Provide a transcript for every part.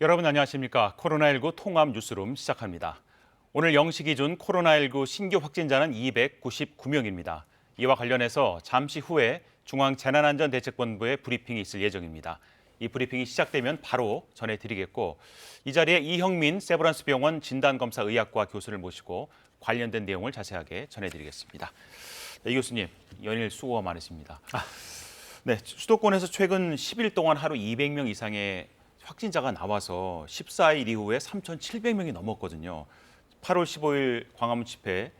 여러분 안녕하십니까? 코로나19 통합 뉴스룸 시작합니다. 오늘 0시 기준 코로나19 신규 확진자는 299명입니다. 이와 관련해서 잠시 후에 중앙재난안전대책본부의 브리핑이 있을 예정입니다. 이 브리핑이 시작되면 바로 전해드리겠고, 이 자리에 이형민 세브란스 병원 진단검사의학과 교수를 모시고 관련된 내용을 자세하게 전해드리겠습니다. 이 교수님, 연일 수고가 많으십니다. 네, 수도권에서 최근 10일 동안 하루 200명 이상의 확진자가 나와서 14일 이후에 3,700명이 넘었거든요. 8월 15일 광화문 집회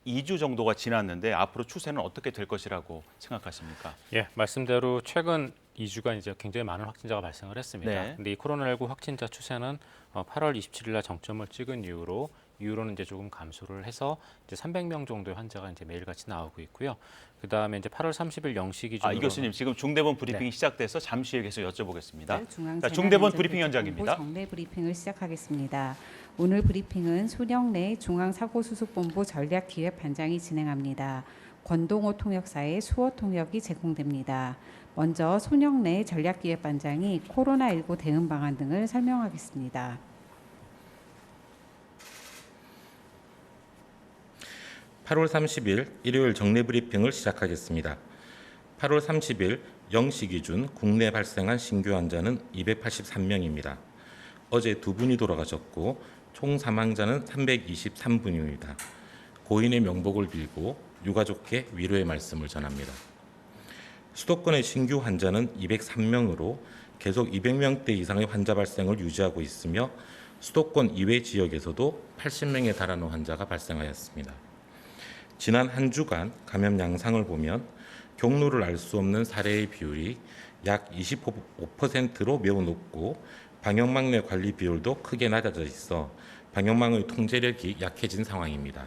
2주 정도가 지났는데 앞으로 추세는 어떻게 될 것이라고 생각하십니까? 예, 말씀대로 최근 2주간 이제 굉장히 많은 확진자가 발생을 했습니다. 네. 근데 이 코로나19 확진자 추세는 8월 27일 날 정점을 찍은 이후로는 이제 조금 감소를 해서 이제 300명 정도의 환자가 이제 매일같이 나오고 있고요. 그다음에 이제 8월 30일 0시 기준으로 이 교수님 지금 중대본 브리핑이 시작돼서 잠시 후에 계속 여쭤보겠습니다. 네, 자, 중대본 브리핑 현장입니다. 정례 브리핑을 시작하겠습니다. 오늘 브리핑은 손영래 중앙사고수습본부 전략기획반장이 진행합니다. 권동호 통역사의 수어 통역이 제공됩니다. 먼저 손영래 전략기획반장이 코로나19 대응 방안 등을 설명하겠습니다. (8월 30일) 일요일 정례 브리핑을 시작하겠습니다. 8월 30일 0시 기준 국내 발생한 신규 환자는 283명입니다. 어제 2분이 돌아가셨고 총 사망자는 323분입니다. 고인의 명복을 빌고 유가족께 위로의 말씀을 전합니다. 수도권의 신규 환자는 203명으로 계속 200명대 이상의 환자 발생을 유지하고 있으며 수도권 이외 지역에서도 80명에 달하는 환자가 발생하였습니다. 지난 한 주간 감염 양상을 보면 경로를 알 수 없는 사례의 비율이 약 25%로 매우 높고 방역망 내 관리 비율도 크게 낮아져 있어 방역망의 통제력이 약해진 상황입니다.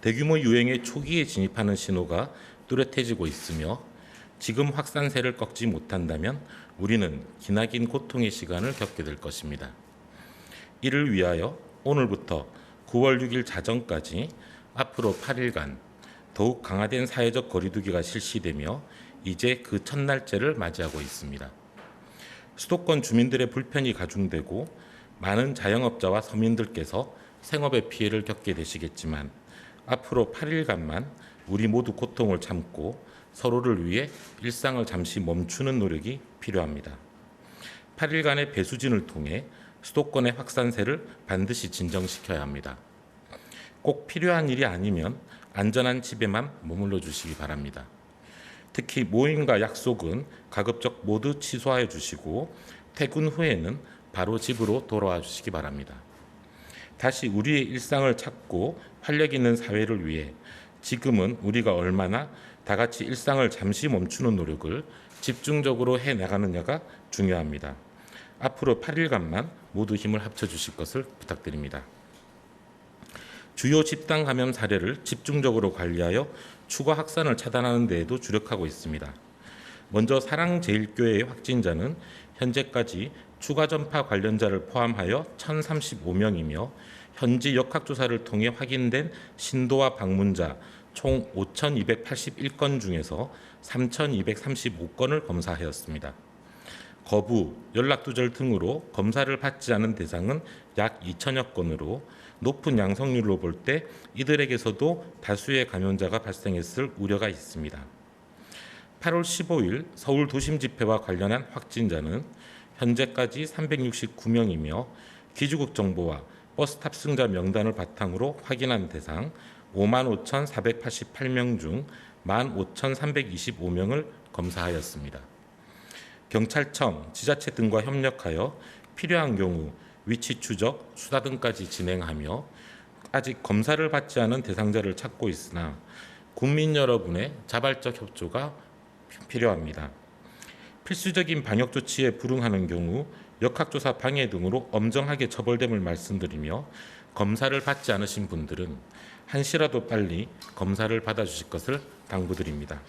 대규모 유행의 초기에 진입하는 신호가 뚜렷해지고 있으며 지금 확산세를 꺾지 못한다면 우리는 기나긴 고통의 시간을 겪게 될 것입니다. 이를 위하여 오늘부터 9월 6일 자정까지 앞으로 8일간 더욱 강화된 사회적 거리두기가 실시되며 이제 그 첫날째를 맞이하고 있습니다. 수도권 주민들의 불편이 가중되고 많은 자영업자와 서민들께서 생업의 피해를 겪게 되시겠지만 앞으로 8일간만 우리 모두 고통을 참고 서로를 위해 일상을 잠시 멈추는 노력이 필요합니다. 8일간의 배수진을 통해 수도권의 확산세를 반드시 진정시켜야 합니다. 꼭 필요한 일이 아니면 안전한 집에만 머물러 주시기 바랍니다. 특히 모임과 약속은 가급적 모두 취소하여 주시고 퇴근 후에는 바로 집으로 돌아와 주시기 바랍니다. 다시 우리의 일상을 찾고 활력 있는 사회를 위해 지금은 우리가 얼마나 다 같이 일상을 잠시 멈추는 노력을 집중적으로 해나가느냐가 중요합니다. 앞으로 8일간만 모두 힘을 합쳐 주실 것을 부탁드립니다. 주요 집단 감염 사례를 집중적으로 관리하여 추가 확산을 차단하는 데에도 주력하고 있습니다. 먼저 사랑제일교회의 확진자는 현재까지 추가 전파 관련자를 포함하여 1,035명이며 현지 역학조사를 통해 확인된 신도와 방문자 총 5,281건 중에서 3,235건을 검사하였습니다. 거부, 연락두절 등으로 검사를 받지 않은 대상은 약 2천여 건으로 높은 양성률로 볼 때 이들에게서도 다수의 감염자가 발생했을 우려가 있습니다. 8월 15일 서울 도심 집회와 관련한 확진자는 현재까지 369명이며 기주국 정보와 버스 탑승자 명단을 바탕으로 확인한 대상 55,488명 중 15,325명을 검사하였습니다. 경찰청, 지자체 등과 협력하여 필요한 경우 위치 추적, 수사 등까지 진행하며 아직 검사를 받지 않은 대상자를 찾고 있으나 국민 여러분의 자발적 협조가 필요합니다. 필수적인 방역 조치에 불응하는 경우 역학조사 방해 등으로 엄정하게 처벌됨을 말씀드리며 검사를 받지 않으신 분들은 한시라도 빨리 검사를 받아주실 것을 당부드립니다.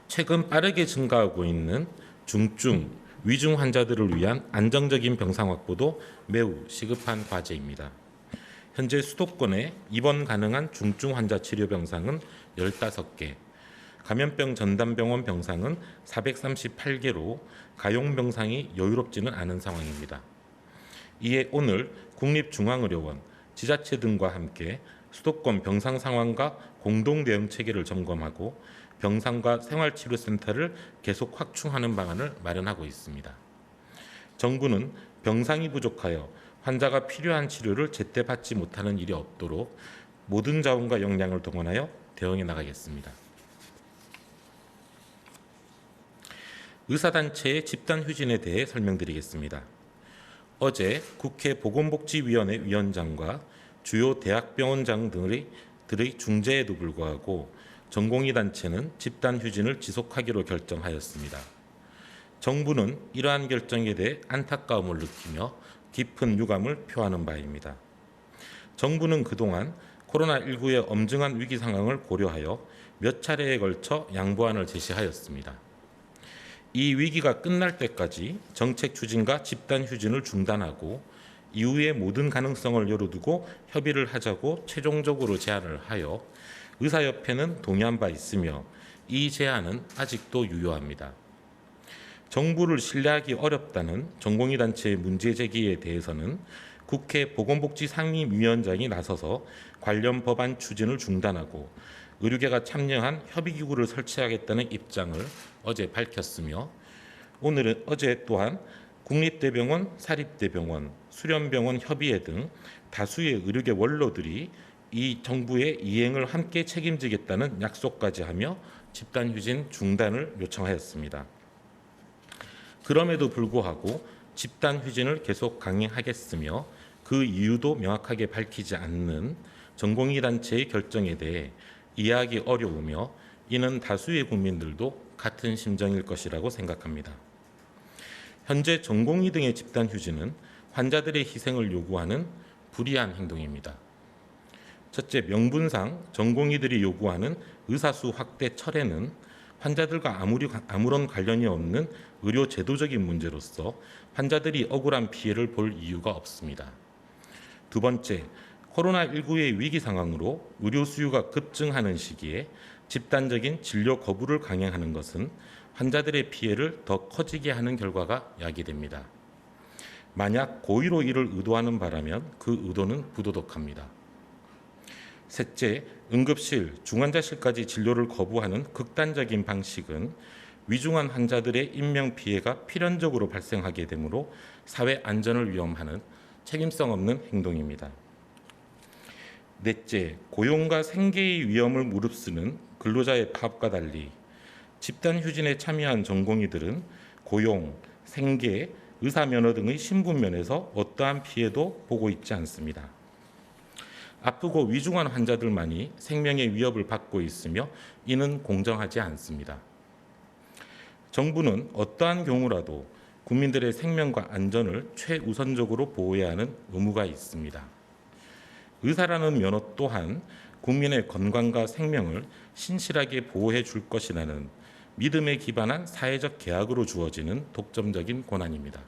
최근 빠르게 증가하고 있는 중증, 위중 환자들을 위한 안정적인 병상 확보도 매우 시급한 과제입니다. 현재 수도권에 입원 가능한 중증 환자 치료 병상은 15개, 감염병 전담병원 병상은 438개로 가용 병상이 여유롭지는 않은 상황입니다. 이에 오늘 국립중앙의료원, 지자체 등과 함께 수도권 병상 상황과 공동 대응 체계를 점검하고 병상과 생활치료센터를 계속 확충하는 방안을 마련하고 있습니다. 정부는 병상이 부족하여 환자가 필요한 치료를 제때 받지 못하는 일이 없도록 모든 자원과 역량을 동원하여 대응해 나가겠습니다. 의사단체의 집단휴진에 대해 설명드리겠습니다. 어제 국회 보건복지위원회 위원장과 주요 대학병원장 들의 중재에도 불구하고 전공의 단체는 집단휴진을 지속하기로 결정하였습니다. 정부는 이러한 결정에 대해 안타까움을 느끼며 깊은 유감을 표하는 바입니다. 정부는 그동안 코로나19의 엄중한 위기 상황을 고려하여 몇 차례에 걸쳐 양보안을 제시하였습니다. 이 위기가 끝날 때까지 정책 추진과 집단 휴진을 중단하고 이후의 모든 가능성을 열어두고 협의를 하자고 최종적으로 제안을 하여 의사협회는 동의한 바 있으며 이 제안은 아직도 유효합니다. 정부를 신뢰하기 어렵다는 전공의 단체의 문제 제기에 대해서는 국회 보건복지상임위원장이 나서서 관련 법안 추진을 중단하고 의료계가 참여한 협의기구를 설치하겠다는 입장을 어제 밝혔으며 어제 또한 국립대병원, 사립대병원, 수련병원 협의회 등 다수의 의료계 원로들이 이 정부의 이행을 함께 책임지겠다는 약속까지 하며 집단휴진 중단을 요청하였습니다. 그럼에도 불구하고 집단휴진을 계속 강행하겠으며 그 이유도 명확하게 밝히지 않는 전공의 단체의 결정에 대해 이해하기 어려우며 이는 다수의 국민들도 같은 심정일 것이라고 생각합니다. 현재 전공의 등의 집단휴진은 환자들의 희생을 요구하는 불이한 행동입니다. 첫째, 명분상 전공의들이 요구하는 의사수 확대 철회는 환자들과 아무런 관련이 없는 의료 제도적인 문제로서 환자들이 억울한 피해를 볼 이유가 없습니다. 두 번째, 코로나19의 위기 상황으로 의료 수요가 급증하는 시기에 집단적인 진료 거부를 강행하는 것은 환자들의 피해를 더 커지게 하는 결과가 야기됩니다. 만약 고의로 이를 의도하는 바라면 그 의도는 부도덕합니다. 셋째, 응급실, 중환자실까지 진료를 거부하는 극단적인 방식은 위중한 환자들의 인명피해가 필연적으로 발생하게 되므로 사회 안전을 위험하는 책임성 없는 행동입니다. 넷째, 고용과 생계의 위험을 무릅쓰는 근로자의 파업과 달리 집단휴진에 참여한 전공의들은 고용, 생계, 의사면허 등의 신분면에서 어떠한 피해도 보고 있지 않습니다. 아프고 위중한 환자들만이 생명의 위협을 받고 있으며 이는 공정하지 않습니다. 정부는 어떠한 경우라도 국민들의 생명과 안전을 최우선적으로 보호해야 하는 의무가 있습니다. 의사라는 면허 또한 국민의 건강과 생명을 신실하게 보호해 줄 것이라는 믿음에 기반한 사회적 계약으로 주어지는 독점적인 권한입니다.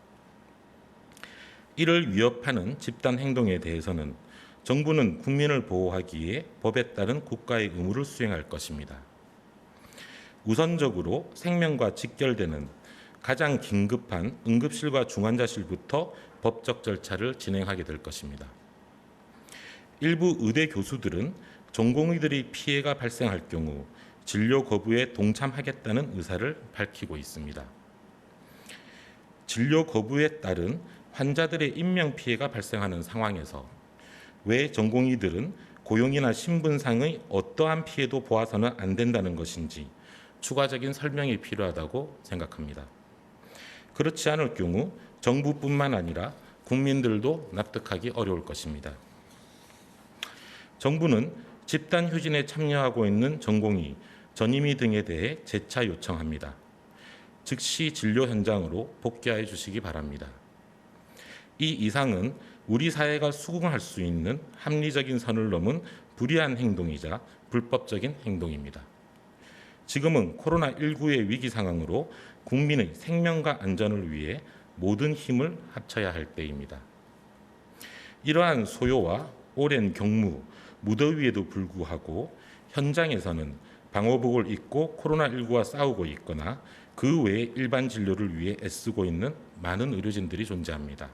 이를 위협하는 집단 행동에 대해서는 정부는 국민을 보호하기 위해 법에 따른 국가의 의무를 수행할 것입니다. 우선적으로 생명과 직결되는 가장 긴급한 응급실과 중환자실부터 법적 절차를 진행하게 될 것입니다. 일부 의대 교수들은 전공의들이 피해가 발생할 경우 진료 거부에 동참하겠다는 의사를 밝히고 있습니다. 진료 거부에 따른 환자들의 인명피해가 발생하는 상황에서 왜 전공의들은 고용이나 신분상의 어떠한 피해도 보아서는 안 된다는 것인지 추가적인 설명이 필요하다고 생각합니다. 그렇지 않을 경우 정부뿐만 아니라 국민들도 납득하기 어려울 것입니다. 정부는 집단휴진에 참여하고 있는 전공의, 전임의 등에 대해 재차 요청합니다. 즉시 진료 현장으로 복귀해 주시기 바랍니다. 이 이상은 우리 사회가 수긍할 수 있는 합리적인 선을 넘은 불의한 행동이자 불법적인 행동입니다. 지금은 코로나19의 위기 상황으로 국민의 생명과 안전을 위해 모든 힘을 합쳐야 할 때입니다. 이러한 소요와 오랜 경무, 무더위에도 불구하고 현장에서는 방호복을 입고 코로나19와 싸우고 있거나 그 외에 일반 진료를 위해 애쓰고 있는 많은 의료진들이 존재합니다.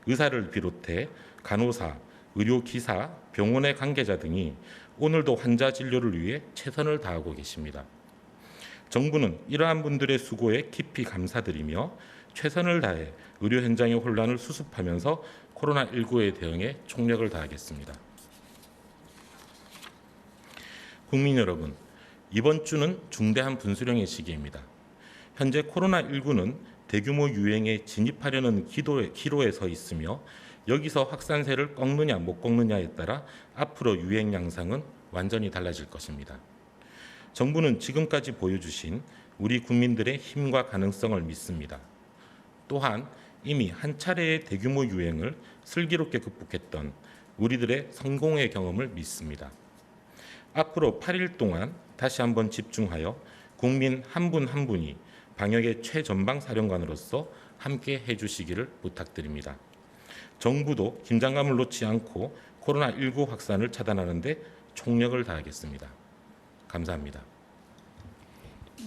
의사를 비롯해 간호사, 의료기사, 병원의 관계자 등이 오늘도 환자 진료를 위해 최선을 다하고 계십니다. 정부는 이러한 분들의 수고에 깊이 감사드리며 최선을 다해 의료 현장의 혼란을 수습하면서 코로나19에 대응에 총력을 다하겠습니다. 국민 여러분, 이번 주는 중대한 분수령의 시기입니다. 현재 코로나19는 대규모 유행에 진입하려는 기로에 서 있으며 여기서 확산세를 꺾느냐 못 꺾느냐에 따라 앞으로 유행 양상은 완전히 달라질 것입니다. 정부는 지금까지 보여주신 우리 국민들의 힘과 가능성을 믿습니다. 또한 이미 한 차례의 대규모 유행을 슬기롭게 극복했던 우리들의 성공의 경험을 믿습니다. 앞으로 8일 동안 다시 한번 집중하여 국민 한 분 한 분이 방역의 최전방 사령관으로서 함께 해주시기를 부탁드립니다. 정부도 긴장감을 놓지 않고 코로나19 확산을 차단하는 데 총력을 다하겠습니다. 감사합니다.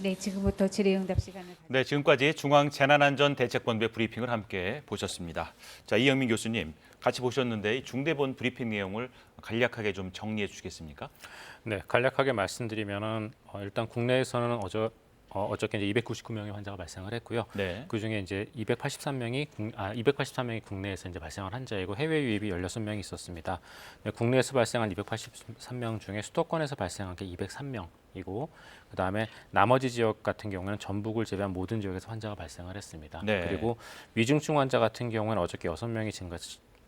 네, 지금부터 질의응답 시간을 네, 지금까지 중앙재난안전대책본부의 브리핑을 함께 보셨습니다. 자, 이영민 교수님, 같이 보셨는데 이 중대본 브리핑 내용을 간략하게 좀 정리해 주시겠습니까? 네, 간략하게 말씀드리면은 일단 국내에서는 어저께 이제 299명의 환자가 발생을 했고요. 네. 그 중에 이제 283명이 국내에서 이제 발생한 환자이고 해외 유입이 16명이 있었습니다. 네, 국내에서 발생한 283명 중에 수도권에서 발생한 게 203명이고, 그 다음에 나머지 지역 같은 경우에는 전북을 제외한 모든 지역에서 환자가 발생을 했습니다. 네. 그리고 위중증 환자 같은 경우에는 어저께 6명이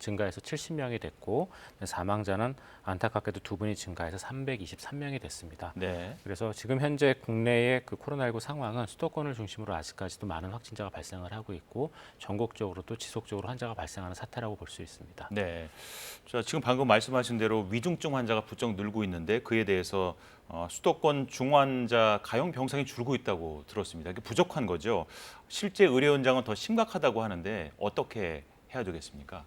증가해서 70명이 됐고, 사망자는 안타깝게도 2분이 증가해서 323명이 됐습니다. 네. 그래서 지금 현재 국내의 그 코로나19 상황은 수도권을 중심으로 아직까지도 많은 확진자가 발생을 하고 있고, 전국적으로도 지속적으로 환자가 발생하는 사태라고 볼 수 있습니다. 네. 자, 지금 방금 말씀하신 대로 위중증 환자가 부쩍 늘고 있는데 그에 대해서 수도권 중환자 가용 병상이 줄고 있다고 들었습니다. 이게 부족한 거죠. 실제 의료 현장은 더 심각하다고 하는데 어떻게 해야 되겠습니까?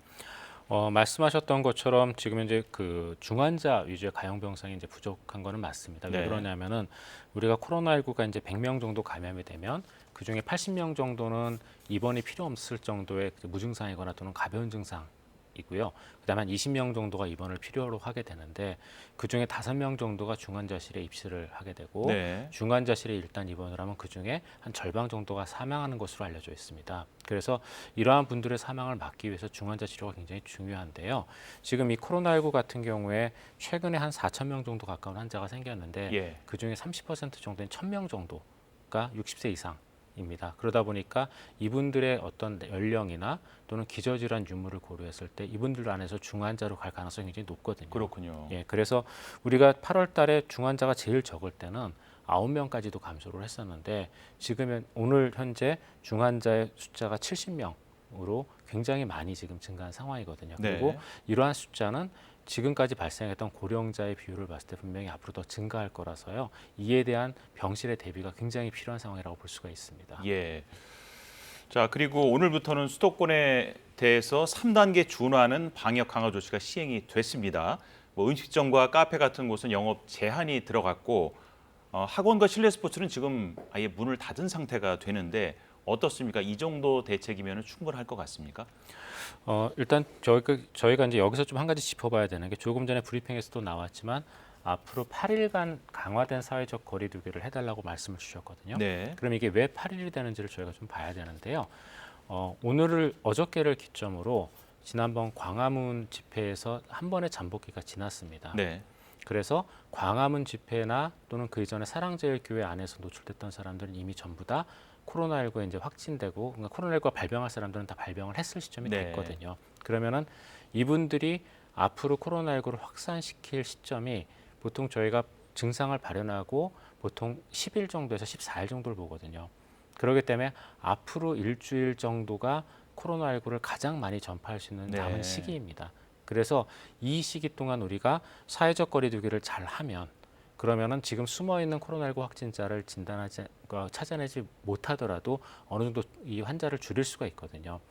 말씀하셨던 것처럼 지금 현재 그 중환자 위주의 가용 병상이 이제 부족한 거는 맞습니다. 왜 네. 그러냐면은 우리가 코로나19가 이제 100명 정도 감염이 되면 그 중에 80명 정도는 입원이 필요 없을 정도의 무증상이거나 또는 가벼운 증상이고요. 그다음에 한 20명 정도가 입원을 필요로 하게 되는데 그 중에 5명 정도가 중환자실에 입실을 하게 되고 네. 중환자실에 일단 입원을 하면 그 중에 한 절반 정도가 사망하는 것으로 알려져 있습니다. 그래서 이러한 분들의 사망을 막기 위해서 중환자 치료가 굉장히 중요한데요. 지금 이 코로나19 같은 경우에 최근에 한 4,000명 정도 가까운 환자가 생겼는데 예. 그 중에 30% 정도인 1,000명 정도가 60세 이상입니다. 그러다 보니까 이분들의 어떤 연령이나 또는 기저질환 유무를 고려했을 때 이분들 안에서 중환자로 갈 가능성이 굉장히 높거든요. 그렇군요. 예, 그래서 우리가 8월 달에 중환자가 제일 적을 때는 9명까지도 감소를 했었는데 지금은 오늘 현재 중환자의 숫자가 70명으로 굉장히 많이 지금 증가한 상황이거든요. 네. 그리고 이러한 숫자는 지금까지 발생했던 고령자의 비율을 봤을 때 분명히 앞으로 더 증가할 거라서요. 이에 대한 병실의 대비가 굉장히 필요한 상황이라고 볼 수가 있습니다. 예. 자, 그리고 오늘부터는 수도권에 대해서 3단계 준하는 방역 강화 조치가 시행이 됐습니다. 뭐 음식점과 카페 같은 곳은 영업 제한이 들어갔고 학원과 실내 스포츠는 지금 아예 문을 닫은 상태가 되는데 어떻습니까? 이 정도 대책이면 충분할 것 같습니까? 일단 저희가 이제 여기서 좀 한 가지 짚어봐야 되는 게 조금 전에 브리핑에서도 나왔지만 앞으로 8일간 강화된 사회적 거리 두기를 해달라고 말씀을 주셨거든요. 네. 그럼 이게 왜 8일이 되는지를 저희가 좀 봐야 되는데요. 어저께를 기점으로 지난번 광화문 집회에서 한 번의 잠복기가 지났습니다. 네. 그래서 광화문 집회나 또는 그 이전에 사랑제일교회 안에서 노출됐던 사람들은 이미 전부 다 코로나19에 이제 확진되고, 그러니까 코로나19가 발병할 사람들은 다 발병을 했을 시점이 네. 됐거든요. 그러면은 이분들이 앞으로 코로나19를 확산시킬 시점이 보통 저희가 증상을 발현하고 보통 10일 정도에서 14일 정도를 보거든요. 그렇기 때문에 앞으로 일주일 정도가 코로나19를 가장 많이 전파할 수 있는 네. 남은 시기입니다. 그래서 이 시기 동안 우리가 사회적 거리 두기를 잘 하면 그러면은 지금 숨어 있는 코로나19 확진자를 찾아내지 못하더라도 어느 정도 이 환자를 줄일 수가 있거든요.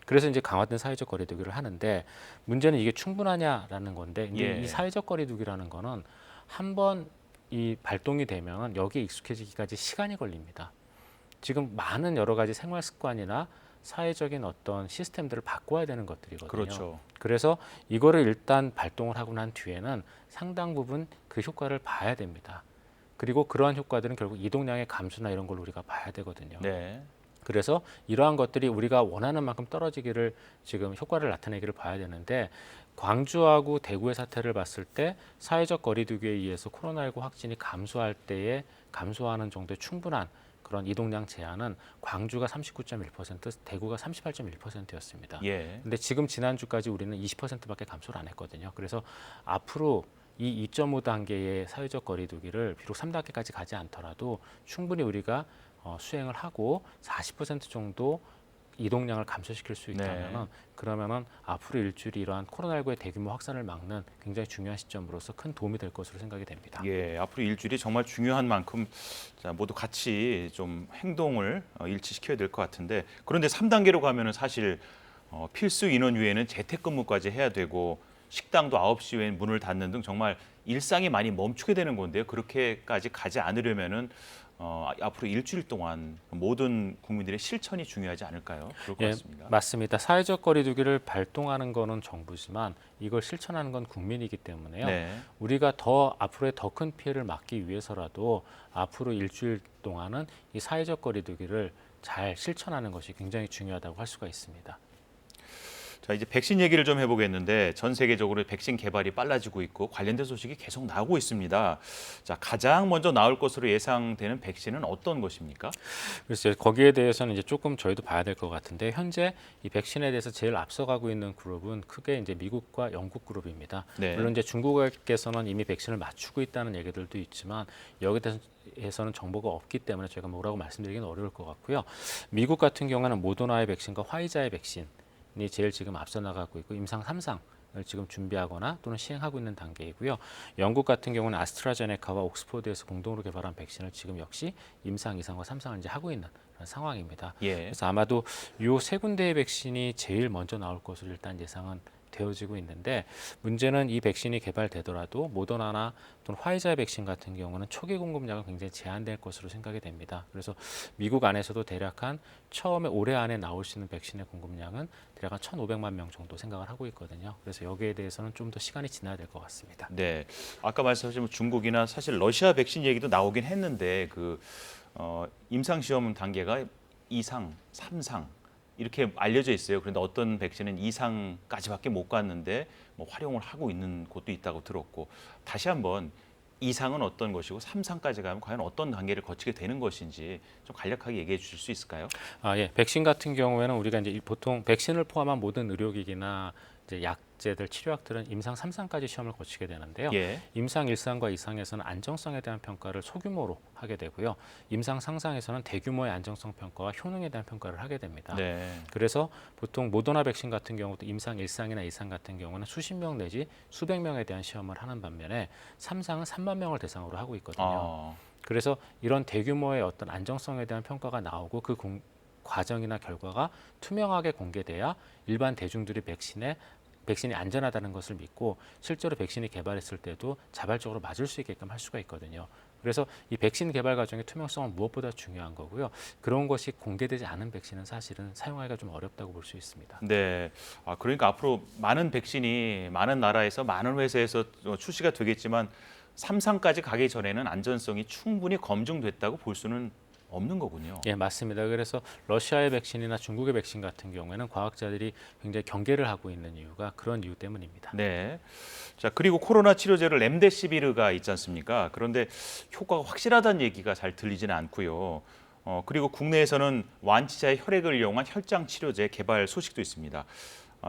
그래서 이제 강화된 사회적 거리 두기를 하는데 문제는 이게 충분하냐라는 건데 예. 이 사회적 거리 두기라는 거는 한 번 이 발동이 되면 여기에 익숙해지기까지 시간이 걸립니다. 지금 많은 여러 가지 생활 습관이나 사회적인 어떤 시스템들을 바꿔야 되는 것들이거든요. 그렇죠. 그래서 이거를 일단 발동을 하고 난 뒤에는 상당 부분 그 효과를 봐야 됩니다. 그리고 그러한 효과들은 결국 이동량의 감소나 이런 걸 우리가 봐야 되거든요. 네. 그래서 이러한 것들이 우리가 원하는 만큼 떨어지기를 지금 효과를 나타내기를 봐야 되는데 광주하고 대구의 사태를 봤을 때 사회적 거리두기에 의해서 코로나19 확진이 감소할 때에 감소하는 정도의 충분한 그런 이동량 제한은 광주가 39.1%, 대구가 38.1%였습니다. 예. 근데 지금 지난주까지 우리는 20%밖에 감소를 안 했거든요. 그래서 앞으로 이 2.5 단계의 사회적 거리두기를 비록 3단계까지 가지 않더라도 충분히 우리가 수행을 하고 40% 정도 이동량을 감소시킬 수 있다면은 그러면은 앞으로 일주일이 이러한 코로나19의 대규모 확산을 막는 굉장히 중요한 시점으로서 큰 도움이 될 것으로 생각이 됩니다. 예, 앞으로 일주일이 정말 중요한 만큼 자, 모두 같이 좀 행동을 일치시켜야 될 것 같은데 그런데 3단계로 가면은 사실 필수 인원 외에는 재택근무까지 해야 되고 식당도 9시 외에 문을 닫는 등 정말 일상이 많이 멈추게 되는 건데요. 그렇게까지 가지 않으려면은 앞으로 일주일 동안 모든 국민들의 실천이 중요하지 않을까요? 그럴 것 같습니다. 맞습니다. 사회적 거리두기를 발동하는 거는 정부지만 이걸 실천하는 건 국민이기 때문에요. 네. 우리가 더 앞으로의 더 큰 피해를 막기 위해서라도 앞으로 일주일 동안은 이 사회적 거리두기를 잘 실천하는 것이 굉장히 중요하다고 할 수가 있습니다. 자, 이제 백신 얘기를 좀 해보겠는데 전 세계적으로 백신 개발이 빨라지고 있고 관련된 소식이 계속 나오고 있습니다. 자, 가장 먼저 나올 것으로 예상되는 백신은 어떤 것입니까? 그래서 거기에 대해서는 이제 조금 저희도 봐야 될 것 같은데 현재 이 백신에 대해서 제일 앞서가고 있는 그룹은 크게 이제 미국과 영국 그룹입니다. 네. 물론 이제 중국에서는 이미 백신을 맞추고 있다는 얘기들도 있지만 여기에 대해서는 정보가 없기 때문에 저희가 뭐라고 말씀드리기는 어려울 것 같고요. 미국 같은 경우는 모더나의 백신과 화이자의 백신 이 제일 지금 앞서 나가고 있고 임상 3상을 지금 준비하거나 또는 시행하고 있는 단계이고요. 영국 같은 경우는 아스트라제네카와 옥스포드에서 공동으로 개발한 백신을 지금 역시 임상 2상과 3상을 이제 하고 있는 그런 상황입니다. 예. 그래서 아마도 이 세 군데의 백신이 제일 먼저 나올 것으로 일단 예상은 되어지고 있는데 문제는 이 백신이 개발되더라도 모더나나 또는 화이자의 백신 같은 경우는 초기 공급량은 굉장히 제한될 것으로 생각이 됩니다. 그래서 미국 안에서도 대략 한 처음에 올해 안에 나올 수 있는 백신의 공급량은 대략 한 1,500만 명 정도 생각을 하고 있거든요. 그래서 여기에 대해서는 좀 더 시간이 지나야 될 것 같습니다. 네. 아까 말씀하신 중국이나 사실 러시아 백신 얘기도 나오긴 했는데 그 임상 시험 단계가 2상, 3상 이렇게 알려져 있어요. 그런데 어떤 백신은 2상까지밖에 못 갔는데 뭐 활용을 하고 있는 곳도 있다고 들었고 다시 한번 2상은 어떤 것이고 3상까지 가면 과연 어떤 단계를 거치게 되는 것인지 좀 간략하게 얘기해 주실 수 있을까요? 예. 백신 같은 경우에는 우리가 이제 보통 백신을 포함한 모든 의료기기나 이제 약제들, 치료약들은 임상 3상까지 시험을 거치게 되는데요. 예. 임상 1상과 2상에서는 안정성에 대한 평가를 소규모로 하게 되고요. 임상 3상에서는 대규모의 안정성 평가와 효능에 대한 평가를 하게 됩니다. 네. 그래서 보통 모더나 백신 같은 경우도 임상 1상이나 2상 같은 경우는 수십 명 내지 수백 명에 대한 시험을 하는 반면에 3상은 3만 명을 대상으로 하고 있거든요. 그래서 이런 대규모의 어떤 안정성에 대한 평가가 나오고 그 과정이나 결과가 투명하게 공개돼야 일반 대중들이 백신이 안전하다는 것을 믿고 실제로 백신이 개발했을 때도 자발적으로 맞을 수 있게끔 할 수가 있거든요. 그래서 이 백신 개발 과정의 투명성은 무엇보다 중요한 거고요. 그런 것이 공개되지 않은 백신은 사실은 사용하기가 좀 어렵다고 볼 수 있습니다. 네. 그러니까 앞으로 많은 백신이 많은 나라에서 많은 회사에서 출시가 되겠지만 3상까지 가기 전에는 안전성이 충분히 검증됐다고 볼 수는 없는 거군요. 예, 맞습니다. 그래서 러시아의 백신이나 중국의 백신 같은 경우에는 과학자들이 굉장히 경계를 하고 있는 이유가 그런 이유 때문입니다. 네. 자, 그리고 코로나 치료제를 렘데시비르가 있지 않습니까? 그런데 효과가 확실하다는 얘기가 잘 들리지는 않고요. 그리고 국내에서는 완치자의 혈액을 이용한 혈장 치료제 개발 소식도 있습니다.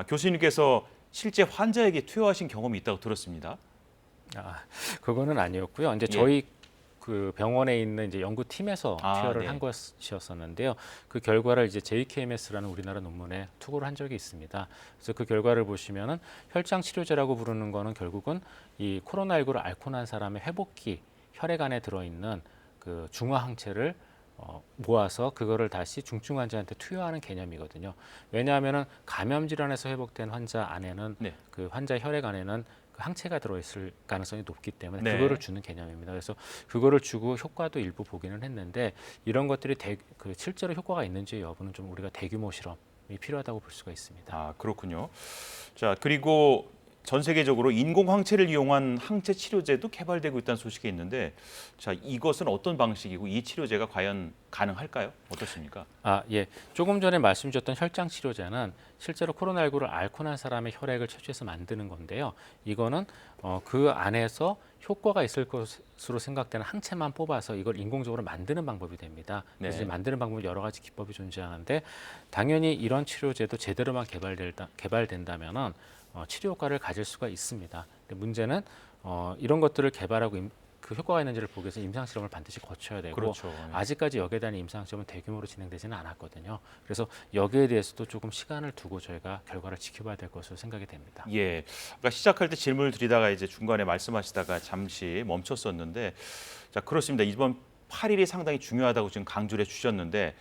교수님께서 실제 환자에게 투여하신 경험이 있다고 들었습니다. 그거는 아니었고요. 이제 저희 그 병원에 있는 이제 연구팀에서 투여를 한 것이었었는데요. 그 결과를 이제 JKMS라는 우리나라 논문에 투고를 한 적이 있습니다. 그래서 그 결과를 보시면은 혈장 치료제라고 부르는 거는 결국은 이 코로나19를 앓고 난 사람의 회복기 혈액 안에 들어있는 그 중화 항체를 모아서 그거를 다시 중증 환자한테 투여하는 개념이거든요. 왜냐하면은 감염 질환에서 회복된 환자 안에는 그 환자 혈액 안에는 그 그 항체가 들어있을 가능성이 높기 때문에 네. 그거를 주는 개념입니다. 그래서 그거를 주고 효과도 일부 보기는 했는데 이런 것들이 실제로 효과가 있는지 여부는 좀 우리가 대규모 실험이 필요하다고 볼 수가 있습니다. 아, 그렇군요. 자, 그리고 전 세계적으로 인공 항체를 이용한 항체 치료제도 개발되고 있다는 소식이 있는데, 자, 이것은 어떤 방식이고 이 치료제가 과연 가능할까요? 어떻습니까? 아, 예. 조금 전에 말씀 주셨던 혈장 치료제는 실제로 코로나19를 앓고 난 사람의 혈액을 채취해서 만드는 건데요. 이거는 그 안에서 효과가 있을 것으로 생각되는 항체만 뽑아서 이걸 인공적으로 만드는 방법이 됩니다. 그래서 네. 만드는 방법은 여러 가지 기법이 존재하는데 당연히 이런 치료제도 제대로만 개발된다면은 치료 효과를 가질 수가 있습니다. 근데 문제는 이런 것들을 개발하고 그 효과가 있는지를 보기 위해서 임상 실험을 반드시 거쳐야 되고 그렇죠. 아직까지 여기에 대한 임상 시험은 대규모로 진행되지는 않았거든요. 그래서 여기에 대해서도 조금 시간을 두고 저희가 결과를 지켜봐야 될 것으로 생각이 됩니다. 예. 아까 시작할 때 질문을 드리다가 이제 중간에 말씀하시다가 잠시 멈췄었는데, 자, 그렇습니다. 이번 8일이 상당히 중요하다고 지금 강조를 해주셨는데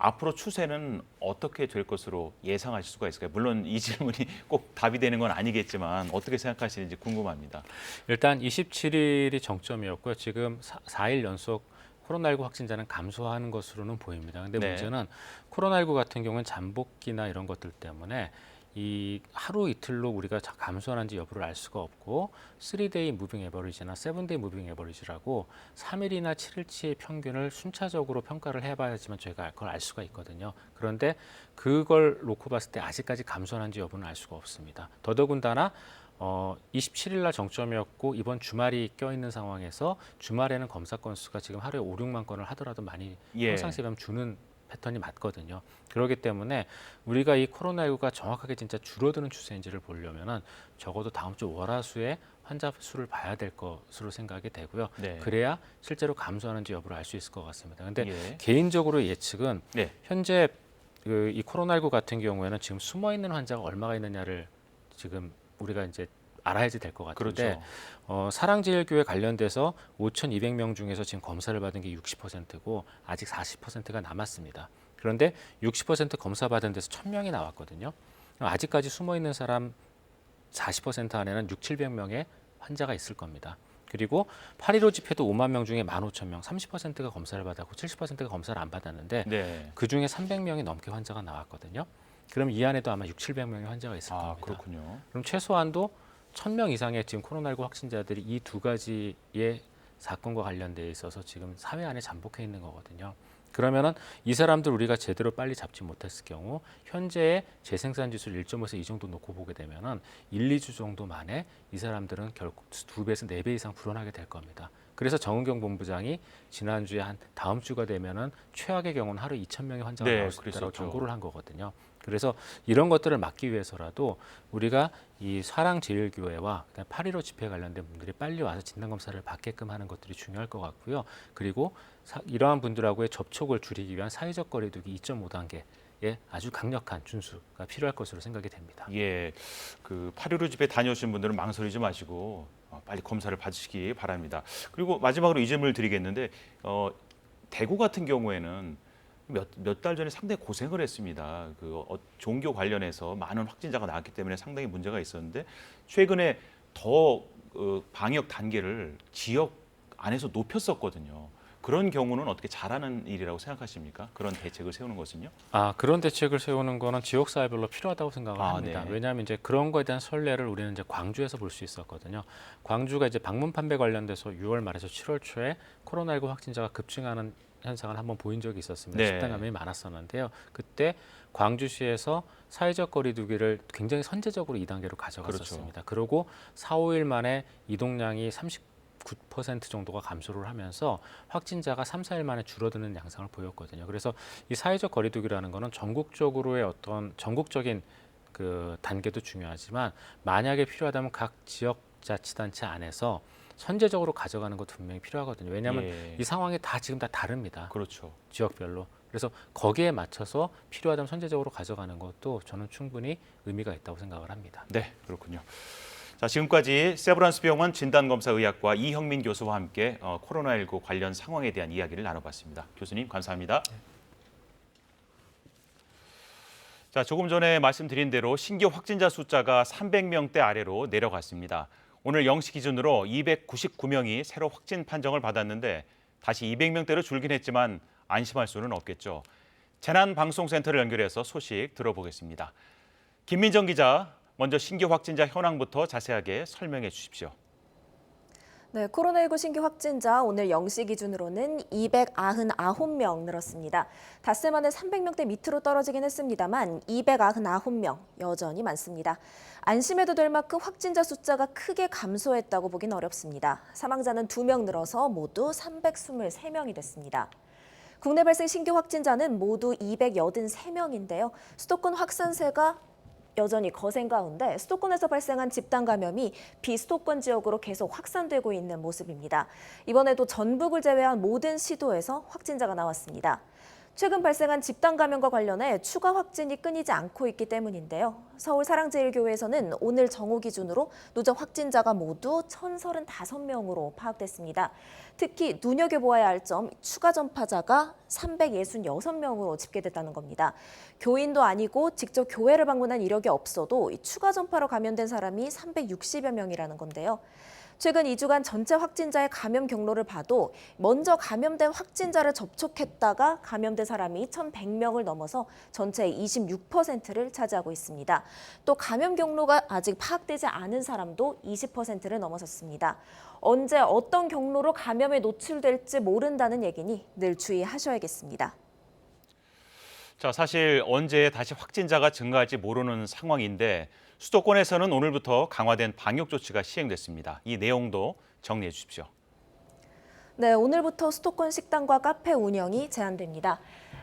앞으로 추세는 어떻게 될 것으로 예상하실 수가 있을까요? 물론 이 질문이 꼭 답이 되는 건 아니겠지만 어떻게 생각하시는지 궁금합니다. 일단 27일이 정점이었고요. 지금 4일 연속 코로나19 확진자는 감소하는 것으로는 보입니다. 근데 네. 문제는 코로나19 같은 경우는 잠복기나 이런 것들 때문에 이 하루 이틀로 우리가 감소하는지 여부를 알 수가 없고 3데이 무빙 에버리지나 7데이 무빙 에버리지라고 3일이나 7일치의 평균을 순차적으로 평가를 해봐야지만 저희가 그걸 알 수가 있거든요. 그런데 그걸 놓고 봤을 때 아직까지 감소하는지 여부는 알 수가 없습니다. 더더군다나 27일 날 정점이었고 이번 주말이 껴있는 상황에서 주말에는 검사 건수가 지금 하루에 5, 6만 건을 하더라도 많이 예. 평상시에 비하면 주는 패턴이 맞거든요. 그렇기 때문에 우리가 이 코로나19가 정확하게 진짜 줄어드는 추세인지를 보려면은 적어도 다음 주 월화수에 환자 수를 봐야 될 것으로 생각이 되고요. 네. 그래야 실제로 감소하는지 여부를 알 수 있을 것 같습니다. 근데 예. 개인적으로 예측은 네. 현재 이 코로나19 같은 경우에는 지금 숨어 있는 환자가 얼마가 있느냐를 지금 우리가 이제 알아야지 될 것 같은데 그렇죠. 사랑제일교회 관련돼서 5,200명 중에서 지금 검사를 받은 게 60%고 아직 40%가 남았습니다. 그런데 60% 검사 받은 데서 1,000명이 나왔거든요. 아직까지 숨어 있는 사람 40% 안에는 6, 700명의 환자가 있을 겁니다. 그리고 8.15 집회도 5만 명 중에 15,000명, 30%가 검사를 받았고 70%가 검사를 안 받았는데 네. 그 중에 300명이 넘게 환자가 나왔거든요. 그럼 이 안에도 아마 6, 700명의 환자가 있을 아, 겁니다. 그렇군요. 그럼 최소한도 1,000명 이상의 지금 코로나19 확진자들이 이 두 가지의 사건과 관련돼 있어서 지금 사회 안에 잠복해 있는 거거든요. 그러면은 이 사람들 우리가 제대로 빨리 잡지 못했을 경우 현재의 재생산 지수를 1.5에서 2 정도 놓고 보게 되면은 1, 2주 정도 만에 이 사람들은 결국 2배에서 4배 이상 불어나게 될 겁니다. 그래서 정은경 본부장이 지난주에 한 다음 주가 되면은 최악의 경우는 하루 2,000명의 환자가 네, 나올 수 있다고 그랬었죠. 경고를 한 거거든요. 그래서 이런 것들을 막기 위해서라도 우리가 이 사랑제일교회와 8.15 집회 관련된 분들이 빨리 와서 진단검사를 받게끔 하는 것들이 중요할 것 같고요. 그리고 이러한 분들하고의 접촉을 줄이기 위한 사회적 거리두기 2.5단계의 아주 강력한 준수가 필요할 것으로 생각이 됩니다. 예, 그 8.15 집회 다녀오신 분들은 망설이지 마시고 빨리 검사를 받으시기 바랍니다. 그리고 마지막으로 이 질문을 드리겠는데 대구 같은 경우에는 몇 달 전에 상당히 고생을 했습니다. 그 종교 관련해서 많은 확진자가 나왔기 때문에 상당히 문제가 있었는데 최근에 더 방역 단계를 지역 안에서 높였었거든요. 그런 경우는 어떻게 잘하는 일이라고 생각하십니까? 그런 대책을 세우는 것은요? 그런 대책을 세우는 거는 지역사회별로 필요하다고 생각을 합니다. 네. 왜냐하면 이제 그런 거에 대한 선례를 우리는 이제 광주에서 볼 수 있었거든요. 광주가 이제 방문 판매 관련돼서 6월 말에서 7월 초에 코로나19 확진자가 급증하는 현상을 한번 보인 적이 있었습니다. 네. 집단 감염이 많았었는데요. 그때 광주시에서 사회적 거리두기를 굉장히 선제적으로 2단계로 가져갔었습니다. 그리고 4, 5일 만에 이동량이 39% 정도가 감소를 하면서 확진자가 3, 4일 만에 줄어드는 양상을 보였거든요. 그래서 이 사회적 거리두기라는 거는 전국적으로의 어떤 전국적인 그 단계도 중요하지만 만약에 필요하다면 각 지역자치단체 안에서 선제적으로 가져가는 것도 분명히 필요하거든요. 왜냐하면 이 상황이 지금 다 다릅니다. 그렇죠. 지역별로. 그래서 거기에 맞춰서 필요하다면 선제적으로 가져가는 것도 저는 충분히 의미가 있다고 생각을 합니다. 네, 그렇군요. 자, 지금까지 세브란스 병원 진단검사의학과 이형민 교수와 함께 코로나19 관련 상황에 대한 이야기를 나눠봤습니다. 교수님, 감사합니다. 자, 조금 전에 말씀드린 대로 신규 확진자 숫자가 300명대 아래로 내려갔습니다. 오늘 0시 기준으로 299명이 새로 확진 판정을 받았는데 다시 200명대로 줄긴 했지만 안심할 수는 없겠죠. 재난방송센터를 연결해서 소식 들어보겠습니다. 김민정 기자, 먼저 신규 확진자 현황부터 자세하게 설명해 주십시오. 네, 코로나19 신규 확진자 오늘 0시 기준으로는 299명 늘었습니다. 닷새 만에 300명대 밑으로 떨어지긴 했습니다만 299명 여전히 많습니다. 안심해도 될 만큼 확진자 숫자가 크게 감소했다고 보긴 어렵습니다. 사망자는 2명 늘어서 모두 323명이 됐습니다. 국내 발생 신규 확진자는 모두 283명인데요. 수도권 확산세가 여전히 거센 가운데 수도권에서 발생한 집단 감염이 비수도권 지역으로 계속 확산되고 있는 모습입니다. 이번에도 전북을 제외한 모든 시도에서 확진자가 나왔습니다. 최근 발생한 집단 감염과 관련해 추가 확진이 끊이지 않고 있기 때문인데요. 서울 사랑제일교회에서는 오늘 정오 기준으로 누적 확진자가 모두 1,035명으로 파악됐습니다. 특히 눈여겨보아야 할 점, 추가 전파자가 366명으로 집계됐다는 겁니다. 교인도 아니고 직접 교회를 방문한 이력이 없어도 추가 전파로 감염된 사람이 360여 명이라는 건데요. 최근 2주간 전체 확진자의 감염 경로를 봐도 먼저 감염된 확진자를 접촉했다가 감염된 사람이 1,100명을 넘어서 전체의 26%를 차지하고 있습니다. 또 감염 경로가 아직 파악되지 않은 사람도 20%를 넘어섰습니다. 언제 어떤 경로로 감염에 노출될지 모른다는 얘기니 늘 주의하셔야겠습니다. 자, 사실 언제 다시 확진자가 증가할지 모르는 상황인데 수도권에서는 오늘부터 강화된 방역 조치가 시행됐습니다. 이 내용도 정리해 주십시오. 네, 오늘부터 수도권 식당과 카페 운영이 제한됩니다.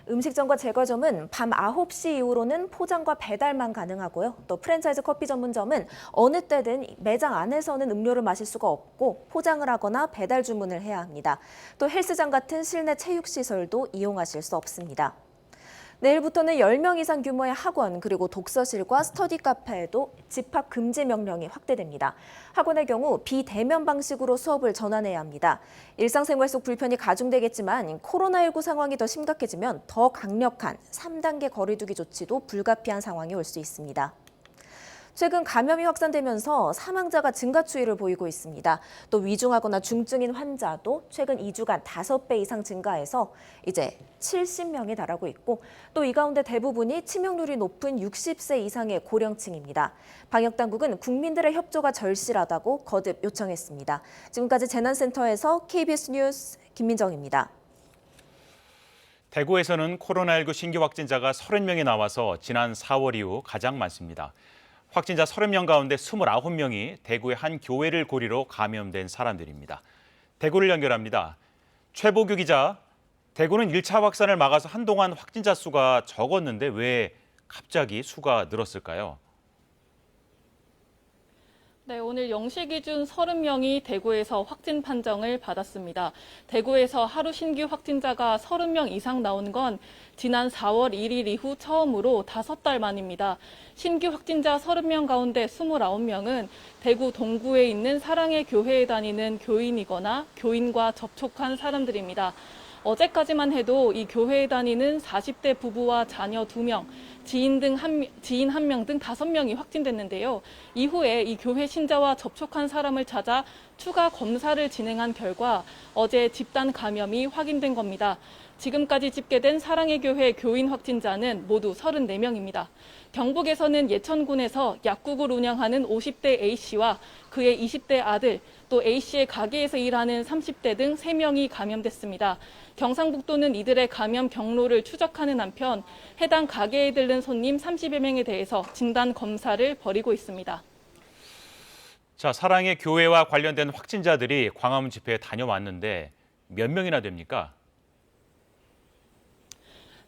음식점과 제과점은 밤 9시 이후로는 포장과 배달만 가능하고요. 또 프랜차이즈 커피 전문점은 어느 때든 매장 안에서는 음료를 마실 수가 없고 포장을 하거나 배달 주문을 해야 합니다. 또 헬스장 같은 실내 체육시설도 이용하실 수 없습니다. 내일부터는 10명 이상 규모의 학원 그리고 독서실과 스터디 카페에도 집합 금지 명령이 확대됩니다. 학원의 경우 비대면 방식으로 수업을 전환해야 합니다. 일상생활 속 불편이 가중되겠지만 코로나19 상황이 더 심각해지면 더 강력한 3단계 거리두기 조치도 불가피한 상황이 올 수 있습니다. 최근 감염이 확산되면서 사망자가 증가 추이를 보이고 있습니다. 또 위중하거나 중증인 환자도 최근 2주간 5배 이상 증가해서 이제 70명에 달하고 있고 또 이 가운데 대부분이 치명률이 높은 60세 이상의 고령층입니다. 방역당국은 국민들의 협조가 절실하다고 거듭 요청했습니다. 지금까지 재난센터에서 KBS 뉴스 김민정입니다. 대구에서는 코로나19 신규 확진자가 30명이 나와서 지난 4월 이후 가장 많습니다. 확진자 30명 가운데 29명이 대구의 한 교회를 고리로 감염된 사람들입니다. 대구를 연결합니다. 최보규 기자, 대구는 1차 확산을 막아서 한동안 확진자 수가 적었는데 왜 갑자기 수가 늘었을까요? 네, 오늘 0시 기준 30명이 대구에서 확진 판정을 받았습니다. 대구에서 하루 신규 확진자가 30명 이상 나온 건 지난 4월 1일 이후 처음으로 5달 만입니다. 신규 확진자 30명 가운데 29명은 대구 동구에 있는 사랑의 교회에 다니는 교인이거나 교인과 접촉한 사람들입니다. 어제까지만 해도 이 교회에 다니는 40대 부부와 자녀 2명, 지인 1명 등 5명이 확진됐는데요. 이후에 이 교회 신자와 접촉한 사람을 찾아 추가 검사를 진행한 결과 어제 집단 감염이 확인된 겁니다. 지금까지 집계된 사랑의 교회 교인 확진자는 모두 34명입니다. 경북에서는 예천군에서 약국을 운영하는 50대 A씨와 그의 20대 아들, 또 A씨의 가게에서 일하는 30대 등 3명이 감염됐습니다. 경상북도는 이들의 감염 경로를 추적하는 한편 해당 가게에 들른 손님 30여 명에 대해서 진단 검사를 벌이고 있습니다. 자, 사랑의 교회와 관련된 확진자들이 광화문 집회에 다녀왔는데 몇 명이나 됩니까?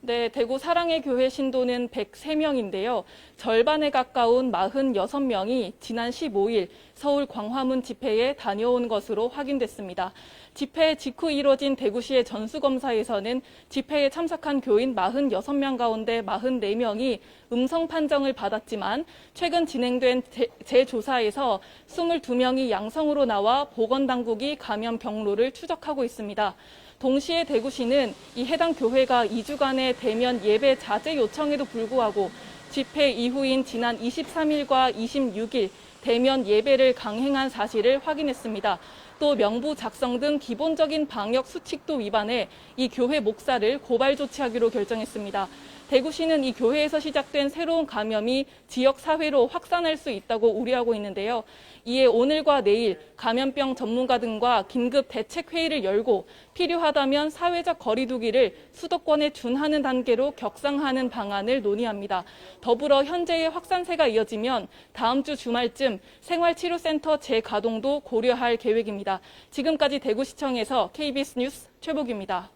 네, 대구 사랑의 교회 신도는 103명인데요. 절반에 가까운 46명이 지난 15일 서울 광화문 집회에 다녀온 것으로 확인됐습니다. 집회 직후 이뤄진 대구시의 전수검사에서는 집회에 참석한 교인 46명 가운데 44명이 음성 판정을 받았지만 최근 진행된 재조사에서 22명이 양성으로 나와 보건당국이 감염 경로를 추적하고 있습니다. 동시에 대구시는 이 해당 교회가 2주간의 대면 예배 자제 요청에도 불구하고 집회 이후인 지난 23일과 26일 대면 예배를 강행한 사실을 확인했습니다. 또 명부 작성 등 기본적인 방역 수칙도 위반해 이 교회 목사를 고발 조치하기로 결정했습니다. 대구시는 이 교회에서 시작된 새로운 감염이 지역 사회로 확산할 수 있다고 우려하고 있는데요. 이에 오늘과 내일 감염병 전문가 등과 긴급 대책 회의를 열고 필요하다면 사회적 거리 두기를 수도권에 준하는 단계로 격상하는 방안을 논의합니다. 더불어 현재의 확산세가 이어지면 다음 주 주말쯤 생활치료센터 재가동도 고려할 계획입니다. 지금까지 대구시청에서 KBS 뉴스 최복입니다.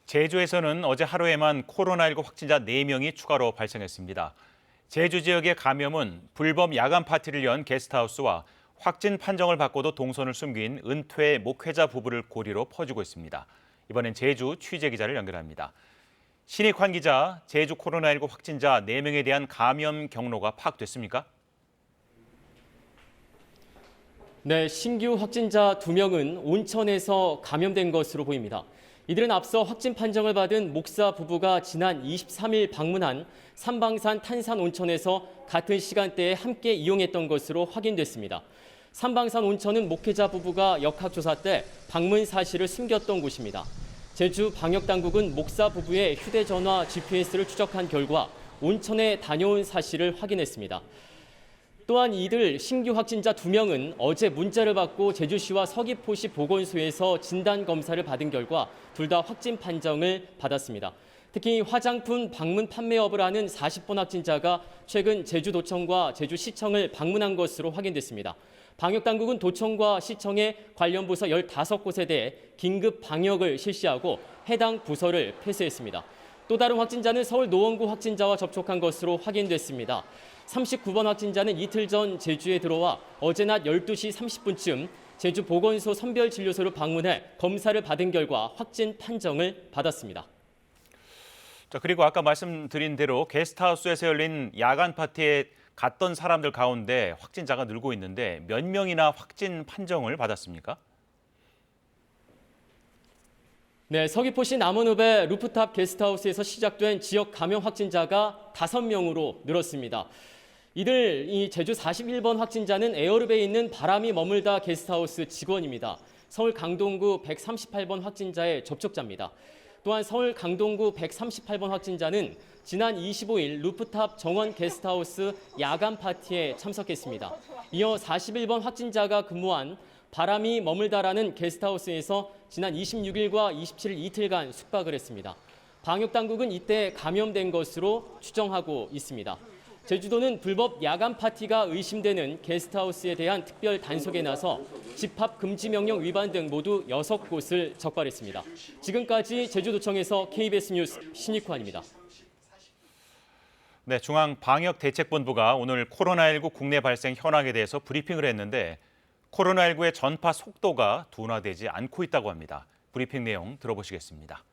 제주에서는 어제 하루에만 코로나19 확진자 4명이 추가로 발생했습니다. 제주 지역의 감염은 불법 야간 파티를 연 게스트하우스와 확진 판정을 받고도 동선을 숨긴 은퇴 목회자 부부를 고리로 퍼지고 있습니다. 이번엔 제주 취재기자를 연결합니다. 신익환 기자, 제주 코로나19 확진자 4명에 대한 감염 경로가 파악됐습니까? 네, 신규 확진자 2명은 온천에서 감염된 것으로 보입니다. 이들은 앞서 확진 판정을 받은 목사 부부가 지난 23일 방문한 삼방산 탄산온천에서 같은 시간대에 함께 이용했던 것으로 확인됐습니다. 삼방산 온천은 목회자 부부가 역학조사 때 방문 사실을 숨겼던 곳입니다. 제주 방역당국은 목사 부부의 휴대전화 GPS를 추적한 결과 온천에 다녀온 사실을 확인했습니다. 또한 이들 신규 확진자 2명은 어제 문자를 받고 제주시와 서귀포시 보건소에서 진단검사를 받은 결과 둘 다 확진 판정을 받았습니다. 특히 화장품 방문 판매업을 하는 40번 확진자가 최근 제주도청과 제주시청을 방문한 것으로 확인됐습니다. 방역당국은 도청과 시청의 관련 부서 15곳에 대해 긴급 방역을 실시하고 해당 부서를 폐쇄했습니다. 또 다른 확진자는 서울 노원구 확진자와 접촉한 것으로 확인됐습니다. 39번 확진자는 이틀 전 제주에 들어와 어제 낮 12시 30분쯤 제주 보건소 선별진료소를 방문해 검사를 받은 결과 확진 판정을 받았습니다. 자, 그리고 아까 말씀드린 대로 게스트하우스에서 열린 야간 파티에 갔던 사람들 가운데 확진자가 늘고 있는데 몇 명이나 확진 판정을 받았습니까? 네, 서귀포시 남원읍의 루프탑 게스트하우스에서 시작된 지역 감염 확진자가 5명으로 늘었습니다. 이들 이 제주 41번 확진자는 에어읍에 있는 바람이 머물다 게스트하우스 직원입니다. 서울 강동구 138번 확진자의 접촉자입니다. 또한 서울 강동구 138번 확진자는 지난 25일 루프탑 정원 게스트하우스 야간 파티에 참석했습니다. 이어 41번 확진자가 근무한 바람이 머물다라는 게스트하우스에서 지난 26일과 27일 이틀간 숙박을 했습니다. 방역당국은 이때 감염된 것으로 추정하고 있습니다. 제주도는 불법 야간 파티가 의심되는 게스트하우스에 대한 특별 단속에 나서 집합 금지 명령 위반 등 모두 6곳을 적발했습니다. 지금까지 제주도청에서 KBS 뉴스 신익환입니다. 네, 중앙방역대책본부가 오늘 코로나19 국내 발생 현황에 대해서 브리핑을 했는데 코로나19의 전파 속도가 둔화되지 않고 있다고 합니다. 브리핑 내용 들어보시겠습니다.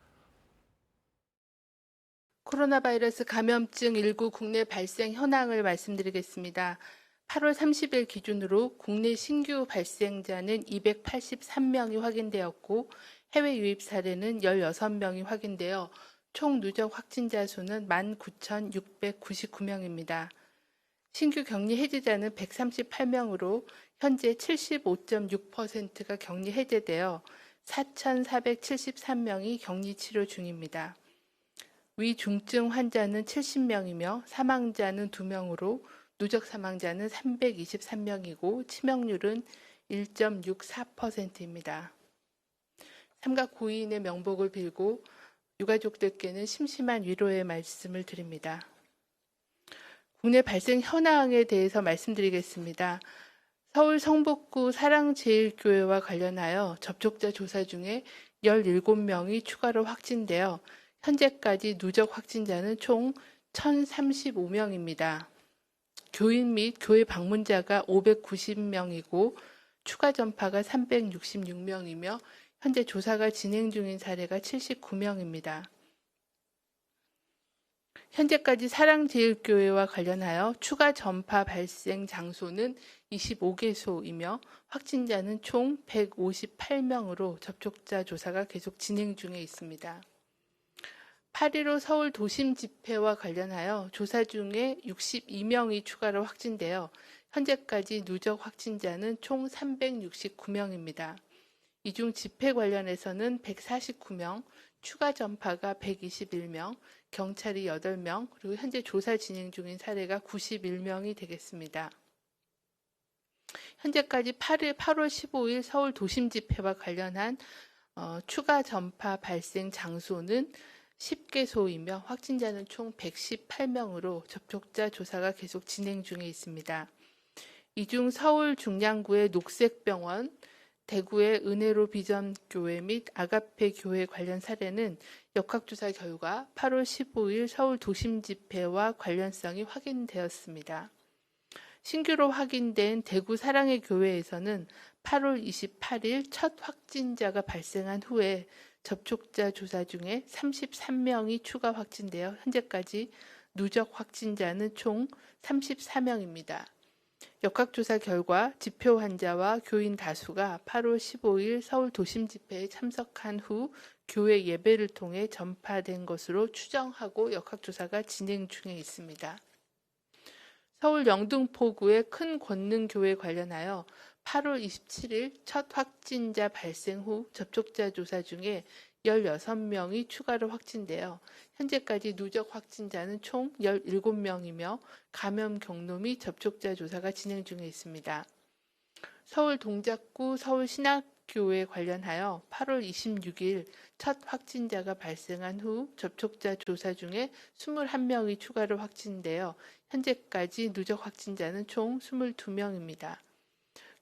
코로나 바이러스 감염증 19 국내 발생 현황을 말씀드리겠습니다. 8월 30일 기준으로 국내 신규 발생자는 283명이 확인되었고 해외 유입 사례는 16명이 확인되어 총 누적 확진자 수는 19,699명입니다. 신규 격리 해제자는 138명으로 현재 75.6%가 격리 해제되어 4,473명이 격리 치료 중입니다. 위중증 환자는 70명이며 사망자는 2명으로 누적 사망자는 323명이고 치명률은 1.64%입니다. 삼가 고인의 명복을 빌고 유가족들께는 심심한 위로의 말씀을 드립니다. 국내 발생 현황에 대해서 말씀드리겠습니다. 서울 성북구 사랑제일교회와 관련하여 접촉자 조사 중에 17명이 추가로 확진되어 현재까지 누적 확진자는 총 1,035명입니다. 교인 및 교회 방문자가 590명이고 추가 전파가 366명이며 현재 조사가 진행 중인 사례가 79명입니다. 현재까지 사랑제일교회와 관련하여 추가 전파 발생 장소는 25개소이며 확진자는 총 158명으로 접촉자 조사가 계속 진행 중에 있습니다. 8.15 서울 도심 집회와 관련하여 조사 중에 62명이 추가로 확진되어 현재까지 누적 확진자는 총 369명입니다. 이 중 집회 관련해서는 149명, 추가 전파가 121명, 경찰이 8명, 그리고 현재 조사 진행 중인 사례가 91명이 되겠습니다. 현재까지 8월 15일 서울 도심 집회와 관련한 추가 전파 발생 장소는 10개소이며 확진자는 총 118명으로 접촉자 조사가 계속 진행 중에 있습니다. 이 중 서울 중량구의 녹색병원, 대구의 은혜로 비전교회 및 아가페 교회 관련 사례는 역학조사 결과 8월 15일 서울 도심 집회와 관련성이 확인되었습니다. 신규로 확인된 대구 사랑의 교회에서는 8월 28일 첫 확진자가 발생한 후에 접촉자 조사 중에 33명이 추가 확진되어 현재까지 누적 확진자는 총 34명입니다. 역학조사 결과 집회 환자와 교인 다수가 8월 15일 서울 도심 집회에 참석한 후 교회 예배를 통해 전파된 것으로 추정하고 역학조사가 진행 중에 있습니다. 서울 영등포구의 큰 권능교회 관련하여 8월 27일 첫 확진자 발생 후 접촉자 조사 중에 16명이 추가로 확진되어 현재까지 누적 확진자는 총 17명이며 감염 경로 및 접촉자 조사가 진행 중에 있습니다. 서울 동작구 서울신학교회 관련하여 8월 26일 첫 확진자가 발생한 후 접촉자 조사 중에 21명이 추가로 확진되어 현재까지 누적 확진자는 총 22명입니다.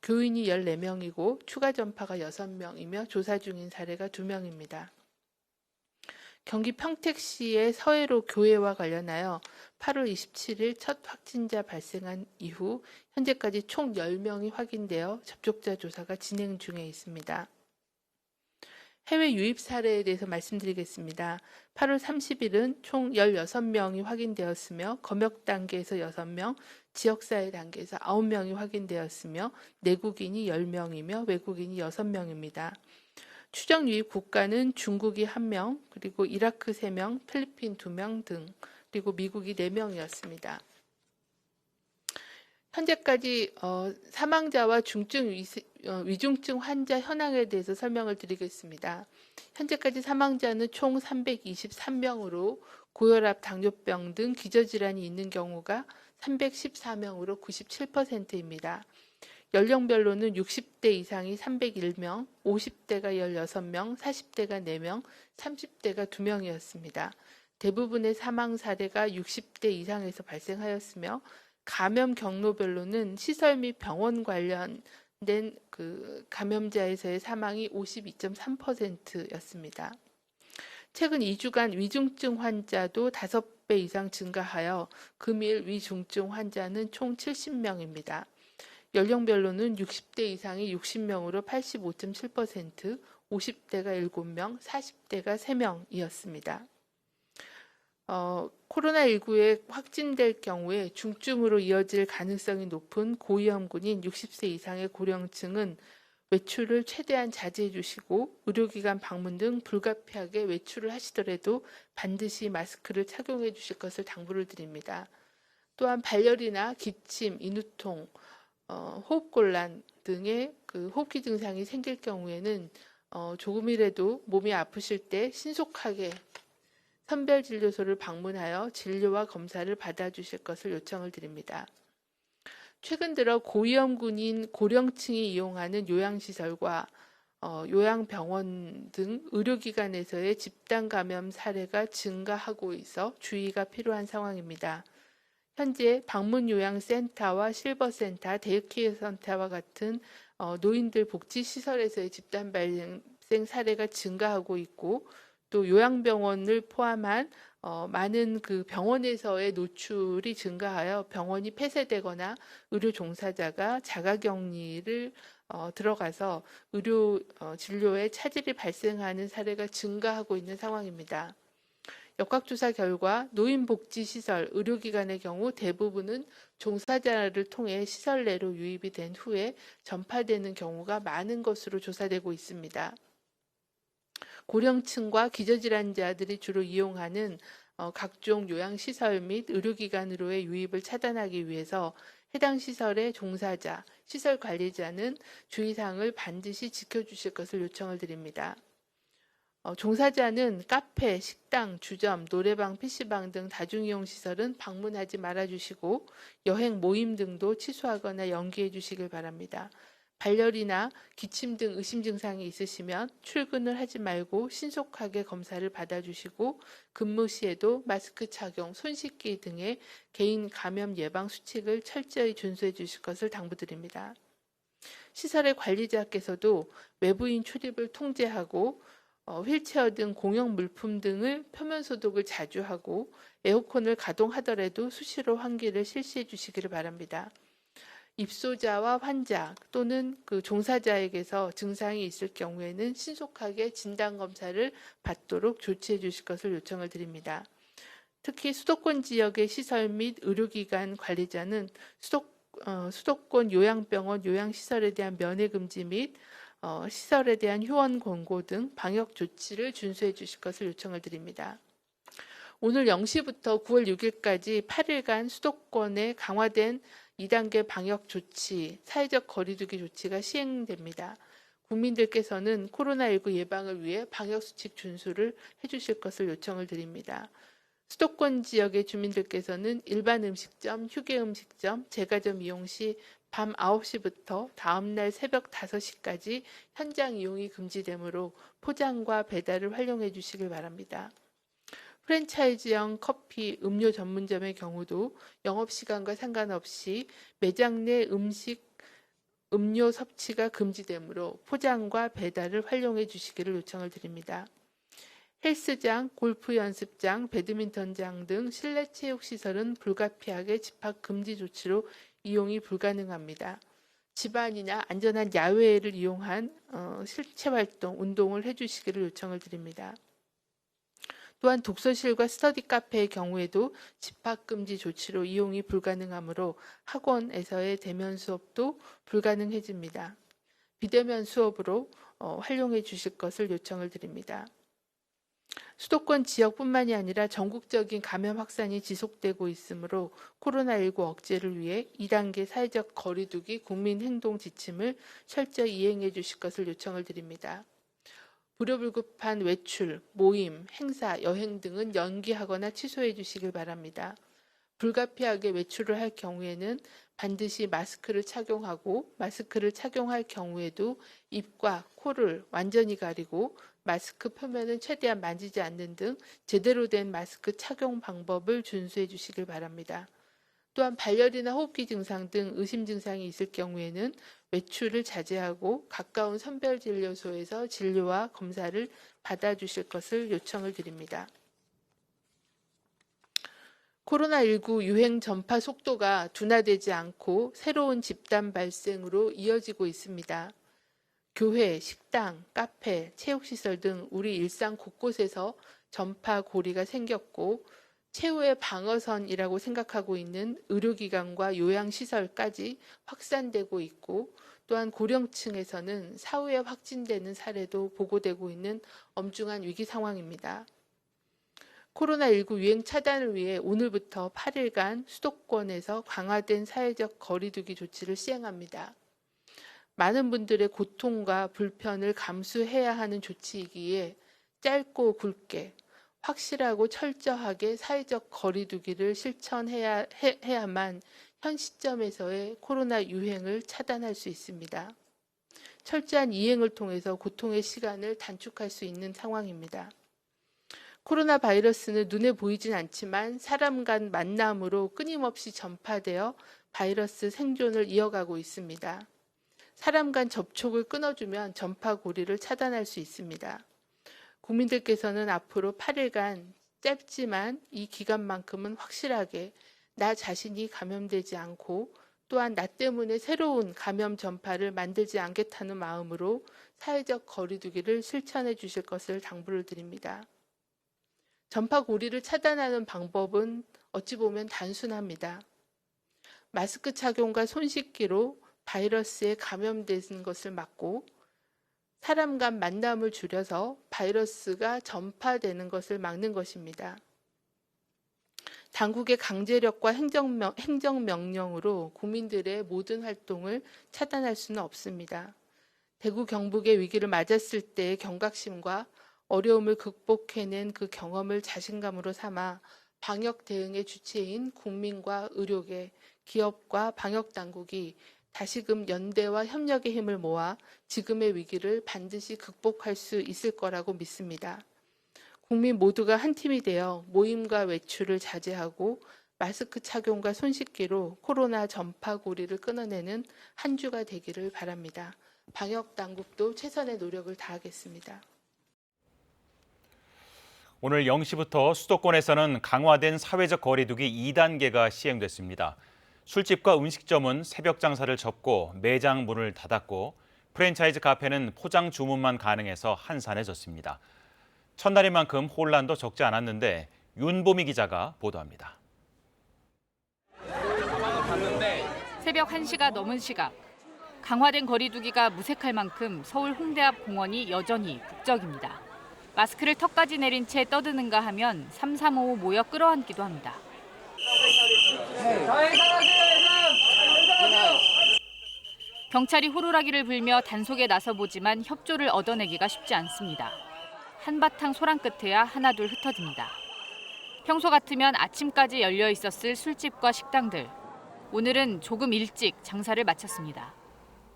교인이 14명이고 추가 전파가 6명이며 조사 중인 사례가 2명입니다. 경기 평택시의 서해로 교회와 관련하여 8월 27일 첫 확진자 발생한 이후 현재까지 총 10명이 확인되어 접촉자 조사가 진행 중에 있습니다. 해외 유입 사례에 대해서 말씀드리겠습니다. 8월 30일은 총 16명이 확인되었으며 검역 단계에서 6명, 지역사회 단계에서 9명이 확인되었으며 내국인이 10명이며 외국인이 6명입니다. 추정 유입 국가는 중국이 1명, 그리고 이라크 3명, 필리핀 2명 등, 그리고 미국이 4명이었습니다. 현재까지 사망자와 중증 위중증 환자 현황에 대해서 설명을 드리겠습니다. 현재까지 사망자는 총 323명으로 고혈압, 당뇨병 등 기저질환이 있는 경우가 314명으로 97%입니다. 연령별로는 60대 이상이 301명, 50대가 16명, 40대가 4명, 30대가 2명이었습니다. 대부분의 사망 사례가 60대 이상에서 발생하였으며 감염 경로별로는 시설 및 병원 관련된 감염자에서의 사망이 52.3%였습니다. 최근 2주간 위중증 환자도 5배 이상 증가하여 금일 위중증 환자는 총 70명입니다. 연령별로는 60대 이상이 60명으로 85.7%, 50대가 7명, 40대가 3명이었습니다. 코로나19에 확진될 경우에 중증으로 이어질 가능성이 높은 고위험군인 60세 이상의 고령층은 외출을 최대한 자제해 주시고 의료기관 방문 등 불가피하게 외출을 하시더라도 반드시 마스크를 착용해 주실 것을 당부를 드립니다. 또한 발열이나 기침, 인후통, 호흡곤란 등의 호흡기 증상이 생길 경우에는 조금이라도 몸이 아프실 때 신속하게 선별진료소를 방문하여 진료와 검사를 받아주실 것을 요청을 드립니다. 최근 들어 고위험군인 고령층이 이용하는 요양시설과 요양병원 등 의료기관에서의 집단 감염 사례가 증가하고 있어 주의가 필요한 상황입니다. 현재 방문요양센터와 실버센터, 데이케어 센터와 같은 노인들 복지시설에서의 집단 발생 사례가 증가하고 있고 또 요양병원을 포함한 많은 병원에서의 노출이 증가하여 병원이 폐쇄되거나 의료 종사자가 자가격리를 들어가서 의료 진료에 차질이 발생하는 사례가 증가하고 있는 상황입니다. 역학조사 결과 노인복지시설, 의료기관의 경우 대부분은 종사자를 통해 시설 내로 유입이 된 후에 전파되는 경우가 많은 것으로 조사되고 있습니다. 고령층과 기저질환자들이 주로 이용하는 각종 요양시설 및 의료기관으로의 유입을 차단하기 위해서 해당 시설의 종사자, 시설 관리자는 주의사항을 반드시 지켜주실 것을 요청을 드립니다. 종사자는 카페, 식당, 주점, 노래방, PC방 등 다중이용 시설은 방문하지 말아주시고 여행 모임 등도 취소하거나 연기해 주시길 바랍니다. 발열이나 기침 등 의심 증상이 있으시면 출근을 하지 말고 신속하게 검사를 받아주시고 근무 시에도 마스크 착용, 손 씻기 등의 개인 감염 예방 수칙을 철저히 준수해 주실 것을 당부드립니다. 시설의 관리자께서도 외부인 출입을 통제하고 휠체어 등 공용 물품 등을 표면 소독을 자주 하고 에어컨을 가동하더라도 수시로 환기를 실시해 주시기를 바랍니다. 입소자와 환자 또는 그 종사자에게서 증상이 있을 경우에는 신속하게 진단검사를 받도록 조치해 주실 것을 요청을 드립니다. 특히 수도권 지역의 시설 및 의료기관 관리자는 수도권 요양병원, 요양시설에 대한 면회금지 및 시설에 대한 휴원 권고 등 방역 조치를 준수해 주실 것을 요청을 드립니다. 오늘 0시부터 9월 6일까지 8일간 수도권에 강화된 2단계 방역 조치, 사회적 거리두기 조치가 시행됩니다. 국민들께서는 코로나19 예방을 위해 방역수칙 준수를 해주실 것을 요청을 드립니다. 수도권 지역의 주민들께서는 일반 음식점, 휴게 음식점, 제과점 이용 시 밤 9시부터 다음날 새벽 5시까지 현장 이용이 금지되므로 포장과 배달을 활용해 주시길 바랍니다. 프랜차이즈형 커피, 음료 전문점의 경우도 영업시간과 상관없이 매장 내 음료 섭취가 금지되므로 포장과 배달을 활용해 주시기를 요청을 드립니다. 헬스장, 골프 연습장, 배드민턴장 등 실내 체육시설은 불가피하게 집합 금지 조치로 이용이 불가능합니다. 집안이나 안전한 야외를 이용한 실체 활동, 운동을 해주시기를 요청을 드립니다. 또한 독서실과 스터디 카페의 경우에도 집합금지 조치로 이용이 불가능하므로 학원에서의 대면 수업도 불가능해집니다. 비대면 수업으로 활용해 주실 것을 요청을 드립니다. 수도권 지역뿐만이 아니라 전국적인 감염 확산이 지속되고 있으므로 코로나19 억제를 위해 2단계 사회적 거리두기 국민행동 지침을 철저히 이행해 주실 것을 요청을 드립니다. 불효불급한 외출, 모임, 행사, 여행 등은 연기하거나 취소해 주시길 바랍니다. 불가피하게 외출을 할 경우에는 반드시 마스크를 착용하고 마스크를 착용할 경우에도 입과 코를 완전히 가리고 마스크 표면은 최대한 만지지 않는 등 제대로 된 마스크 착용 방법을 준수해 주시길 바랍니다. 또한 발열이나 호흡기 증상 등 의심 증상이 있을 경우에는 외출을 자제하고 가까운 선별진료소에서 진료와 검사를 받아주실 것을 요청을 드립니다. 코로나19 유행 전파 속도가 둔화되지 않고 새로운 집단 발생으로 이어지고 있습니다. 교회, 식당, 카페, 체육시설 등 우리 일상 곳곳에서 전파 고리가 생겼고 최후의 방어선이라고 생각하고 있는 의료기관과 요양시설까지 확산되고 있고 또한 고령층에서는 사후에 확진되는 사례도 보고되고 있는 엄중한 위기 상황입니다. 코로나19 유행 차단을 위해 오늘부터 8일간 수도권에서 강화된 사회적 거리두기 조치를 시행합니다. 많은 분들의 고통과 불편을 감수해야 하는 조치이기에 짧고 굵게 확실하고 철저하게 사회적 거리두기를 실천해야만 현 시점에서의 코로나 유행을 차단할 수 있습니다. 철저한 이행을 통해서 고통의 시간을 단축할 수 있는 상황입니다. 코로나 바이러스는 눈에 보이진 않지만 사람 간 만남으로 끊임없이 전파되어 바이러스 생존을 이어가고 있습니다. 사람 간 접촉을 끊어주면 전파 고리를 차단할 수 있습니다. 국민들께서는 앞으로 8일간 짧지만 이 기간만큼은 확실하게 나 자신이 감염되지 않고 또한 나 때문에 새로운 감염 전파를 만들지 않겠다는 마음으로 사회적 거리두기를 실천해 주실 것을 당부를 드립니다. 전파 고리를 차단하는 방법은 어찌 보면 단순합니다. 마스크 착용과 손 씻기로 바이러스에 감염되는 것을 막고 사람 간 만남을 줄여서 바이러스가 전파되는 것을 막는 것입니다. 당국의 강제력과 행정명령으로 국민들의 모든 활동을 차단할 수는 없습니다. 대구 경북의 위기를 맞았을 때의 경각심과 어려움을 극복해낸 그 경험을 자신감으로 삼아 방역 대응의 주체인 국민과 의료계, 기업과 방역당국이 다시금 연대와 협력의 힘을 모아 지금의 위기를 반드시 극복할 수 있을 거라고 믿습니다. 국민 모두가 한 팀이 되어 모임과 외출을 자제하고 마스크 착용과 손 씻기로 코로나 전파 고리를 끊어내는 한 주가 되기를 바랍니다. 방역 당국도 최선의 노력을 다하겠습니다. 오늘 0시부터 수도권에서는 강화된 사회적 거리두기 2단계가 시행됐습니다. 술집과 음식점은 새벽 장사를 접고 매장 문을 닫았고 프랜차이즈 카페는 포장 주문만 가능해서 한산해졌습니다. 첫날인 만큼 혼란도 적지 않았는데 윤보미 기자가 보도합니다. 새벽 1시가 넘은 시각. 강화된 거리두기가 무색할 만큼 서울 홍대 앞 공원이 여전히 북적입니다. 마스크를 턱까지 내린 채 떠드는가 하면 335 모여 끌어안기도 합니다. 경찰이 호루라기를 불며 단속에 나서보지만 협조를 얻어내기가 쉽지 않습니다. 한바탕 소란 끝에야 하나둘 흩어집니다. 평소 같으면 아침까지 열려 있었을 술집과 식당들. 오늘은 조금 일찍 장사를 마쳤습니다.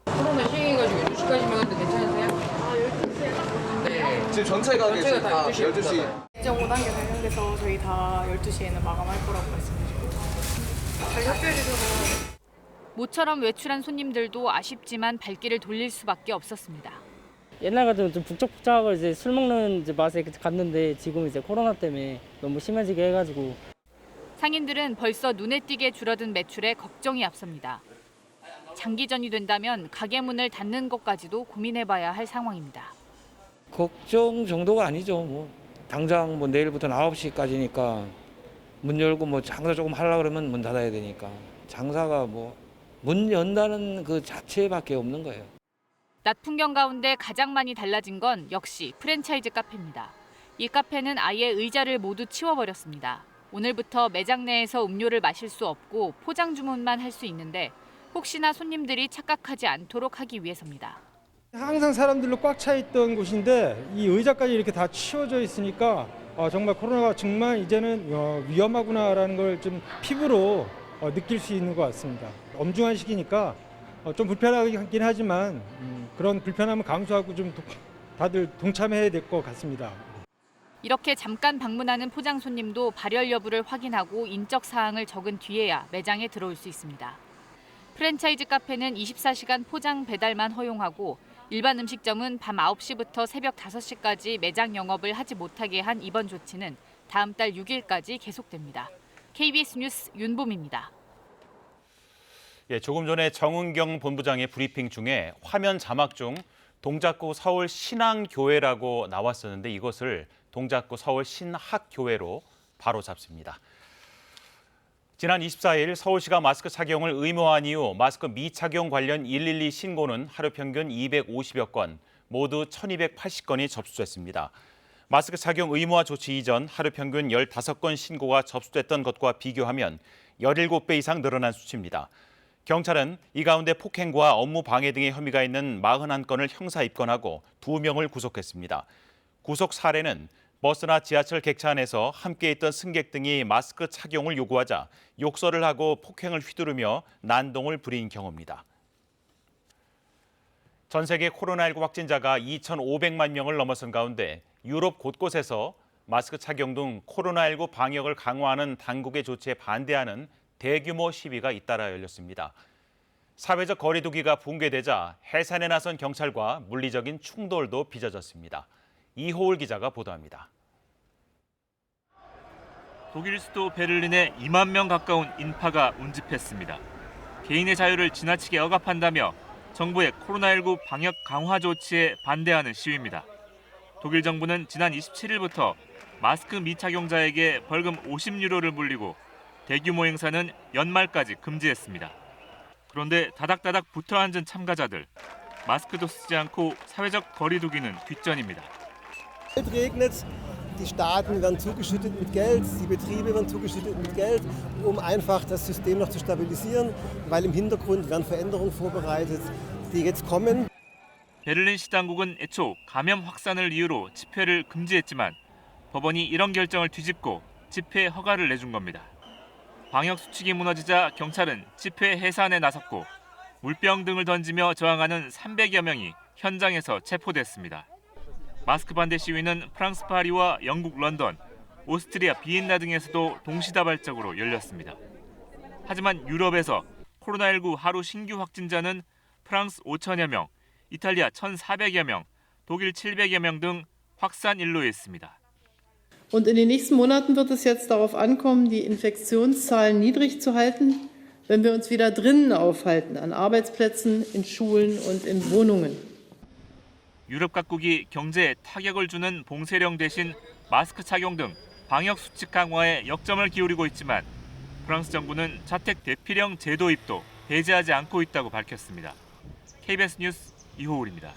코로나 시행해가지고 12시까지만 해도 괜찮으세요? 아, 12시에? 네. 지금 전체 가게에서 다 12시. 2.5단계 발령돼서 저희 다 12시에는 마감할 거라고 말씀드리고 잘 협조해주셔서 모처럼 외출한 손님들도 아쉽지만 발길을 돌릴 수밖에 없었습니다. 옛날 같으면 좀 북적북적하고 이제 술 먹는 이제 맛에 갔는데 지금 이제 코로나 때문에 너무 심해지게 해가지고 상인들은 벌써 눈에 띄게 줄어든 매출에 걱정이 앞섭니다. 장기전이 된다면 가게 문을 닫는 것까지도 고민해봐야 할 상황입니다. 걱정 정도가 아니죠. 뭐 당장 뭐 내일부터는 9시까지니까 문 열고 뭐 장사 조금 하려고 그러면 문 닫아야 되니까 장사가 뭐 문 연다는 그 자체밖에 없는 거예요. 낮 풍경 가운데 가장 많이 달라진 건 역시 프랜차이즈 카페입니다. 이 카페는 아예 의자를 모두 치워버렸습니다. 오늘부터 매장 내에서 음료를 마실 수 없고 포장 주문만 할 수 있는데 혹시나 손님들이 착각하지 않도록 하기 위해서입니다. 항상 사람들로 꽉 차 있던 곳인데 이 의자까지 이렇게 다 치워져 있으니까 정말 코로나가 정말 이제는 위험하구나라는 걸 좀 피부로 느낄 수 있는 것 같습니다. 엄중한 시기니까 좀 불편하긴 하지만 그런 불편함을 감수하고 좀 다들 동참해야 될 것 같습니다. 이렇게 잠깐 방문하는 포장 손님도 발열 여부를 확인하고 인적 사항을 적은 뒤에야 매장에 들어올 수 있습니다. 프랜차이즈 카페는 24시간 포장 배달만 허용하고 일반 음식점은 밤 9시부터 새벽 5시까지 매장 영업을 하지 못하게 한 이번 조치는 다음 달 6일까지 계속됩니다. KBS 뉴스 윤봄입니다. 조금 전에 정은경 본부장의 브리핑 중에 화면 자막 중 동작구 서울 신앙교회라고 나왔었는데 이것을 동작구 서울 신학교회로 바로 잡습니다. 지난 24일 서울시가 마스크 착용을 의무화한 이후 마스크 미착용 관련 112 신고는 하루 평균 250여 건, 모두 1,280건이 접수됐습니다. 마스크 착용 의무화 조치 이전 하루 평균 15건 신고가 접수됐던 것과 비교하면 17배 이상 늘어난 수치입니다. 경찰은 이 가운데 폭행과 업무 방해 등의 혐의가 있는 41건을 형사 입건하고 2명을 구속했습니다. 구속 사례는 버스나 지하철 객차 안에서 함께 있던 승객 등이 마스크 착용을 요구하자 욕설을 하고 폭행을 휘두르며 난동을 부린 경우입니다. 전 세계 코로나19 확진자가 2,500만 명을 넘어선 가운데 유럽 곳곳에서 마스크 착용 등 코로나19 방역을 강화하는 당국의 조치에 반대하는 대규모 시위가 잇따라 열렸습니다. 사회적 거리두기가 붕괴되자 해산에 나선 경찰과 물리적인 충돌도 빚어졌습니다. 이호울 기자가 보도합니다. 독일 수도 베를린에 2만 명 가까운 인파가 운집했습니다. 개인의 자유를 지나치게 억압한다며 정부의 코로나19 방역 강화 조치에 반대하는 시위입니다. 독일 정부는 지난 27일부터 마스크 미착용자에게 벌금 50유로를 물리고 대규모 행사는 연말까지 금지했습니다. 그런데 다닥다닥 붙어 앉은 참가자들, 마스크도 쓰지 않고 사회적 거리 두기는 뒷전입니다. Geld regnet, die Staaten werden zugeschüttet mit Geld, die Betriebe werden zugeschüttet mit Geld, um einfach das System noch zu stabilisieren, weil im Hintergrund werden Veränderungen vorbereitet, die jetzt kommen. 베를린 시당국은 애초 감염 확산을 이유로 집회를 금지했지만 법원이 이런 결정을 뒤집고 집회 허가를 내준 겁니다. 방역 수칙이 무너지자 경찰은 집회 해산에 나섰고 물병 등을 던지며 저항하는 300여 명이 현장에서 체포됐습니다. 마스크 반대 시위는 프랑스 파리와 영국 런던, 오스트리아 비엔나 등에서도 동시다발적으로 열렸습니다. 하지만 유럽에서 코로나19 하루 신규 확진자는 프랑스 5천여 명, 이탈리아 1,400여 명, 독일 700여 명 등 확산 일로에 있습니다. Und in den nächsten Monaten wird es jetzt darauf ankommen, die Infektionszahlen niedrig zu halten, wenn wir uns wieder drinnen aufhalten, an Arbeitsplätzen, in Schulen und in Wohnungen. 유럽 각국이 경제에 타격을 주는 봉쇄령 대신 마스크 착용 등 방역 수칙 강화에 역점을 기울이고 있지만 프랑스 정부는 자택 대피령 제도 입도 배제하지 않고 있다고 밝혔습니다. KBS 뉴스 이호울입니다.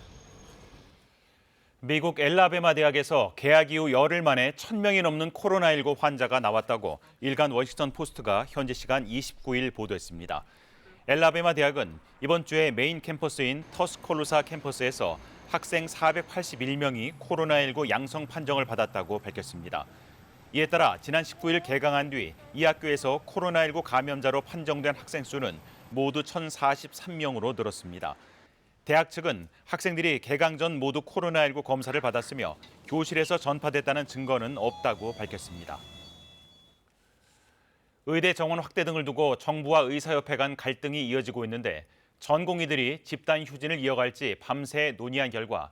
미국 엘라베마 대학에서 개학 이후 열흘 만에 1,000명이 넘는 코로나19 환자가 나왔다고 일간 워싱턴 포스트가 현지 시간 29일 보도했습니다. 엘라베마 대학은 이번 주에 메인 캠퍼스인 터스콜루사 캠퍼스에서 학생 481명이 코로나19 양성 판정을 받았다고 밝혔습니다. 이에 따라 지난 19일 개강한 뒤 이 학교에서 코로나19 감염자로 판정된 학생 수는 모두 1,043명으로 늘었습니다. 대학 측은 학생들이 개강 전 모두 코로나19 검사를 받았으며 교실에서 전파됐다는 증거는 없다고 밝혔습니다. 의대 정원 확대 등을 두고 정부와 의사협회 간 갈등이 이어지고 있는데 전공의들이 집단 휴진을 이어갈지 밤새 논의한 결과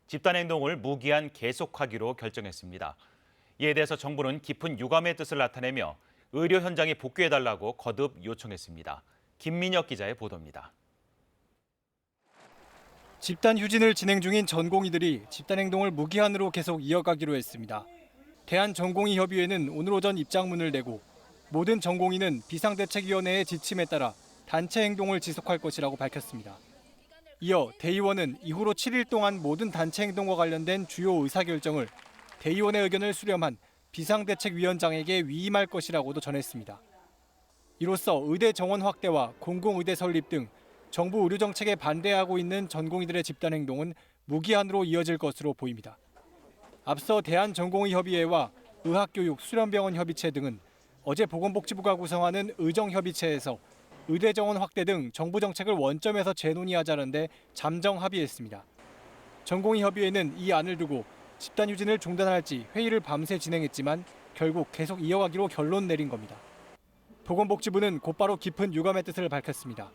집단 행동을 무기한 계속하기로 결정했습니다. 이에 대해서 정부는 깊은 유감의 뜻을 나타내며 의료 현장에 복귀해달라고 거듭 요청했습니다. 김민혁 기자의 보도입니다. 집단 휴진을 진행 중인 전공의들이 집단 행동을 무기한으로 계속 이어가기로 했습니다. 대한전공의협의회는 오늘 오전 입장문을 내고 모든 전공의는 비상대책위원회의 지침에 따라 단체 행동을 지속할 것이라고 밝혔습니다. 이어 대의원은 이후로 7일 동안 모든 단체 행동과 관련된 주요 의사결정을 대의원의 의견을 수렴한 비상대책위원장에게 위임할 것이라고도 전했습니다. 이로써 의대 정원 확대와 공공의대 설립 등 정부 의료 정책에 반대하고 있는 전공의들의 집단 행동은 무기한으로 이어질 것으로 보입니다. 앞서 대한전공의협의회와 의학교육수련병원협의체 등은 어제 보건복지부가 구성하는 의정협의체에서 의대 정원 확대 등 정부 정책을 원점에서 재논의하자는 데 잠정 합의했습니다. 전공의협의회는 이 안을 두고 집단 휴진을 중단할지 회의를 밤새 진행했지만 결국 계속 이어가기로 결론 내린 겁니다. 보건복지부는 곧바로 깊은 유감의 뜻을 밝혔습니다.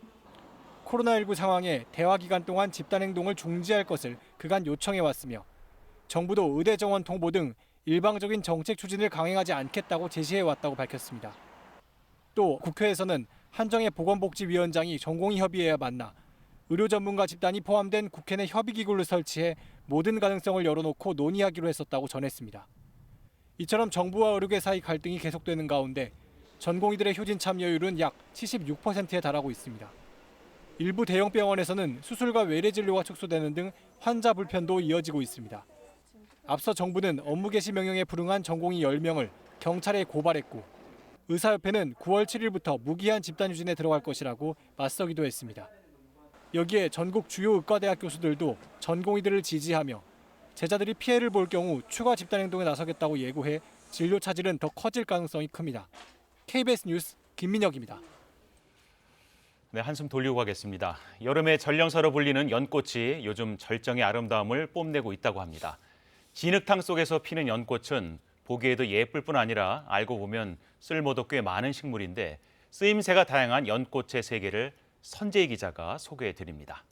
코로나19 상황에 대화 기간 동안 집단 행동을 중지할 것을 그간 요청해왔으며 정부도 의대 정원 통보 등 일방적인 정책 추진을 강행하지 않겠다고 제시해왔다고 밝혔습니다. 또 국회에서는 한정혜 보건복지위원장이 전공의협의회와 만나 의료 전문가 집단이 포함된 국회 내 협의기구를 설치해 모든 가능성을 열어놓고 논의하기로 했었다고 전했습니다. 이처럼 정부와 의료계 사이 갈등이 계속되는 가운데 전공의들의 휴진 참여율은 약 76%에 달하고 있습니다. 일부 대형 병원에서는 수술과 외래 진료가 축소되는 등 환자 불편도 이어지고 있습니다. 앞서 정부는 업무 개시 명령에 불응한 전공의 10명을 경찰에 고발했고 의사협회는 9월 7일부터 무기한 집단 휴진에 들어갈 것이라고 맞서기도 했습니다. 여기에 전국 주요 의과대학 교수들도 전공의들을 지지하며 제자들이 피해를 볼 경우 추가 집단 행동에 나서겠다고 예고해 진료 차질은 더 커질 가능성이 큽니다. KBS 뉴스 김민혁입니다. 네, 한숨 돌리고 가겠습니다. 여름의 전령사로 불리는 연꽃이 요즘 절정의 아름다움을 뽐내고 있다고 합니다. 진흙탕 속에서 피는 연꽃은 보기에도 예쁠 뿐 아니라 알고 보면 쓸모도 꽤 많은 식물인데 쓰임새가 다양한 연꽃의 세계를 선재희 기자가 소개해드립니다.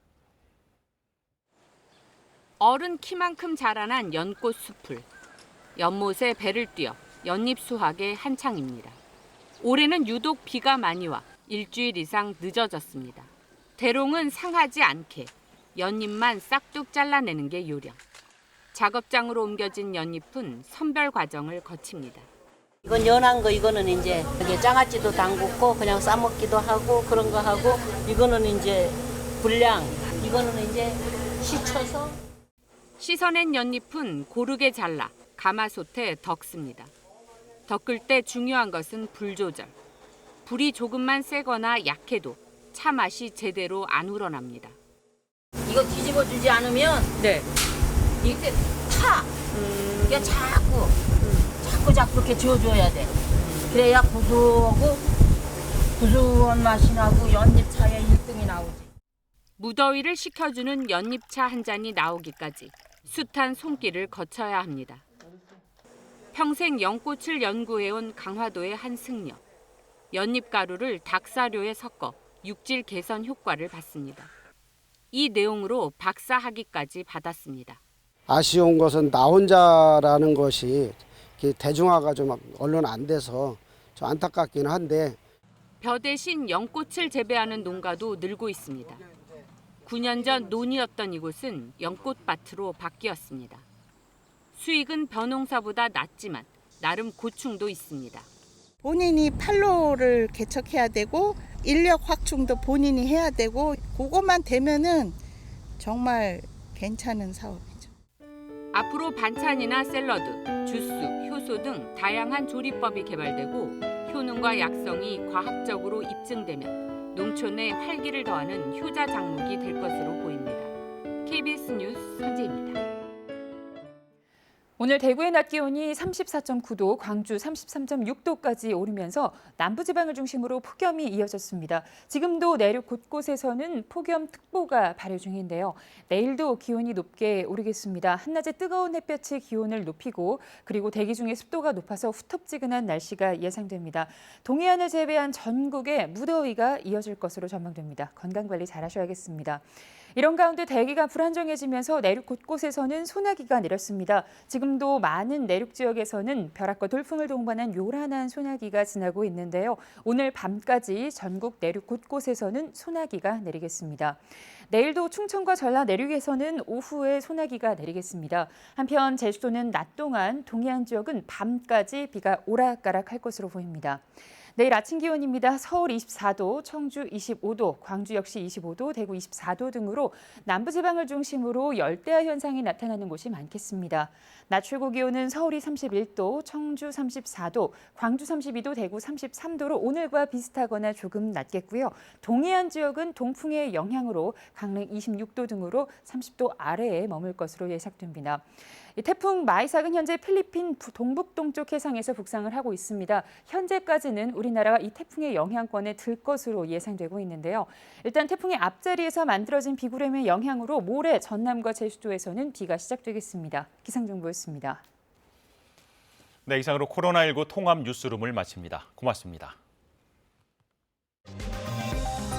어른 키만큼 자라난 연꽃 숲을 연못에 배를 띄어 연잎 수확에 한창입니다. 올해는 유독 비가 많이 와 일주일 이상 늦어졌습니다. 대롱은 상하지 않게 연잎만 싹둑 잘라내는 게 요령. 작업장으로 옮겨진 연잎은 선별 과정을 거칩니다. 이건 연한 거, 이거는 이제 여기 장아찌도 담그고 그냥 싸먹기도 하고 그런 거 하고, 이거는 이제 불량, 이거는 이제 씻혀서 씻어낸 연잎은 고르게 잘라 가마솥에 덕습니다. 덕을 때 중요한 것은 불 조절. 불이 조금만 세거나 약해도 차 맛이 제대로 안 우러납니다. 이거 뒤집어 주지 않으면 이게 타. 이게 자꾸 이렇게 저어줘야 돼. 그래야 구수한 맛이 나고 연잎차에 1등이 나오지. 무더위를 식혀주는 연잎차 한 잔이 나오기까지 숱한 손길을 거쳐야 합니다. 평생 연꽃을 연구해온 강화도의 한 승려. 연잎가루를 닭사료에 섞어 육질 개선 효과를 봤습니다. 이 내용으로 박사 학위까지 받았습니다. 아쉬운 것은 나 혼자라는 것이 대중화가 좀 언론 안 돼서 좀 안타깝긴 한데 벼 대신 연꽃을 재배하는 농가도 늘고 있습니다. 9년 전 논이었던 이곳은 연꽃밭으로 바뀌었습니다. 수익은 벼농사보다 낮지만 나름 고충도 있습니다. 본인이 판로를 개척해야 되고 인력 확충도 본인이 해야 되고 그것만 되면은 정말 괜찮은 사업이죠. 앞으로 반찬이나 샐러드, 주스, 효소 등 다양한 조리법이 개발되고 효능과 약성이 과학적으로 입증되면 농촌에 활기를 더하는 효자 작물이 될 것으로 보입니다. KBS 뉴스 선재입니다. 오늘 대구의 낮 기온이 34.9도, 광주 33.6도까지 오르면서 남부지방을 중심으로 폭염이 이어졌습니다. 지금도 내륙 곳곳에서는 폭염특보가 발효 중인데요. 내일도 기온이 높게 오르겠습니다. 한낮에 뜨거운 햇볕이 기온을 높이고 그리고 대기 중에 습도가 높아서 후텁지근한 날씨가 예상됩니다. 동해안을 제외한 전국에 무더위가 이어질 것으로 전망됩니다. 건강관리 잘 하셔야겠습니다. 이런 가운데 대기가 불안정해지면서 내륙 곳곳에서는 소나기가 내렸습니다. 지금도 많은 내륙 지역에서는 벼락과 돌풍을 동반한 요란한 소나기가 지나고 있는데요. 오늘 밤까지 전국 내륙 곳곳에서는 소나기가 내리겠습니다. 내일도 충청과 전라 내륙에서는 오후에 소나기가 내리겠습니다. 한편 제주도는 낮 동안, 동해안 지역은 밤까지 비가 오락가락할 것으로 보입니다. 내일 아침 기온입니다. 서울 24도, 청주 25도, 광주 역시 25도, 대구 24도 등으로 남부지방을 중심으로 열대야 현상이 나타나는 곳이 많겠습니다. 낮 최고 기온은 서울이 31도, 청주 34도, 광주 32도, 대구 33도로 오늘과 비슷하거나 조금 낮겠고요. 동해안 지역은 동풍의 영향으로 강릉 26도 등으로 30도 아래에 머물 것으로 예상됩니다. 태풍 마이삭은 현재 필리핀 동북동쪽 해상에서 북상을 하고 있습니다. 현재까지는 우리나라가 이 태풍의 영향권에 들 것으로 예상되고 있는데요. 일단 태풍의 앞자리에서 만들어진 비구름의 영향으로 모레 전남과 제주도에서는 비가 시작되겠습니다. 기상정보였습니다. 네, 이상으로 코로나19 통합 뉴스룸을 마칩니다. 고맙습니다.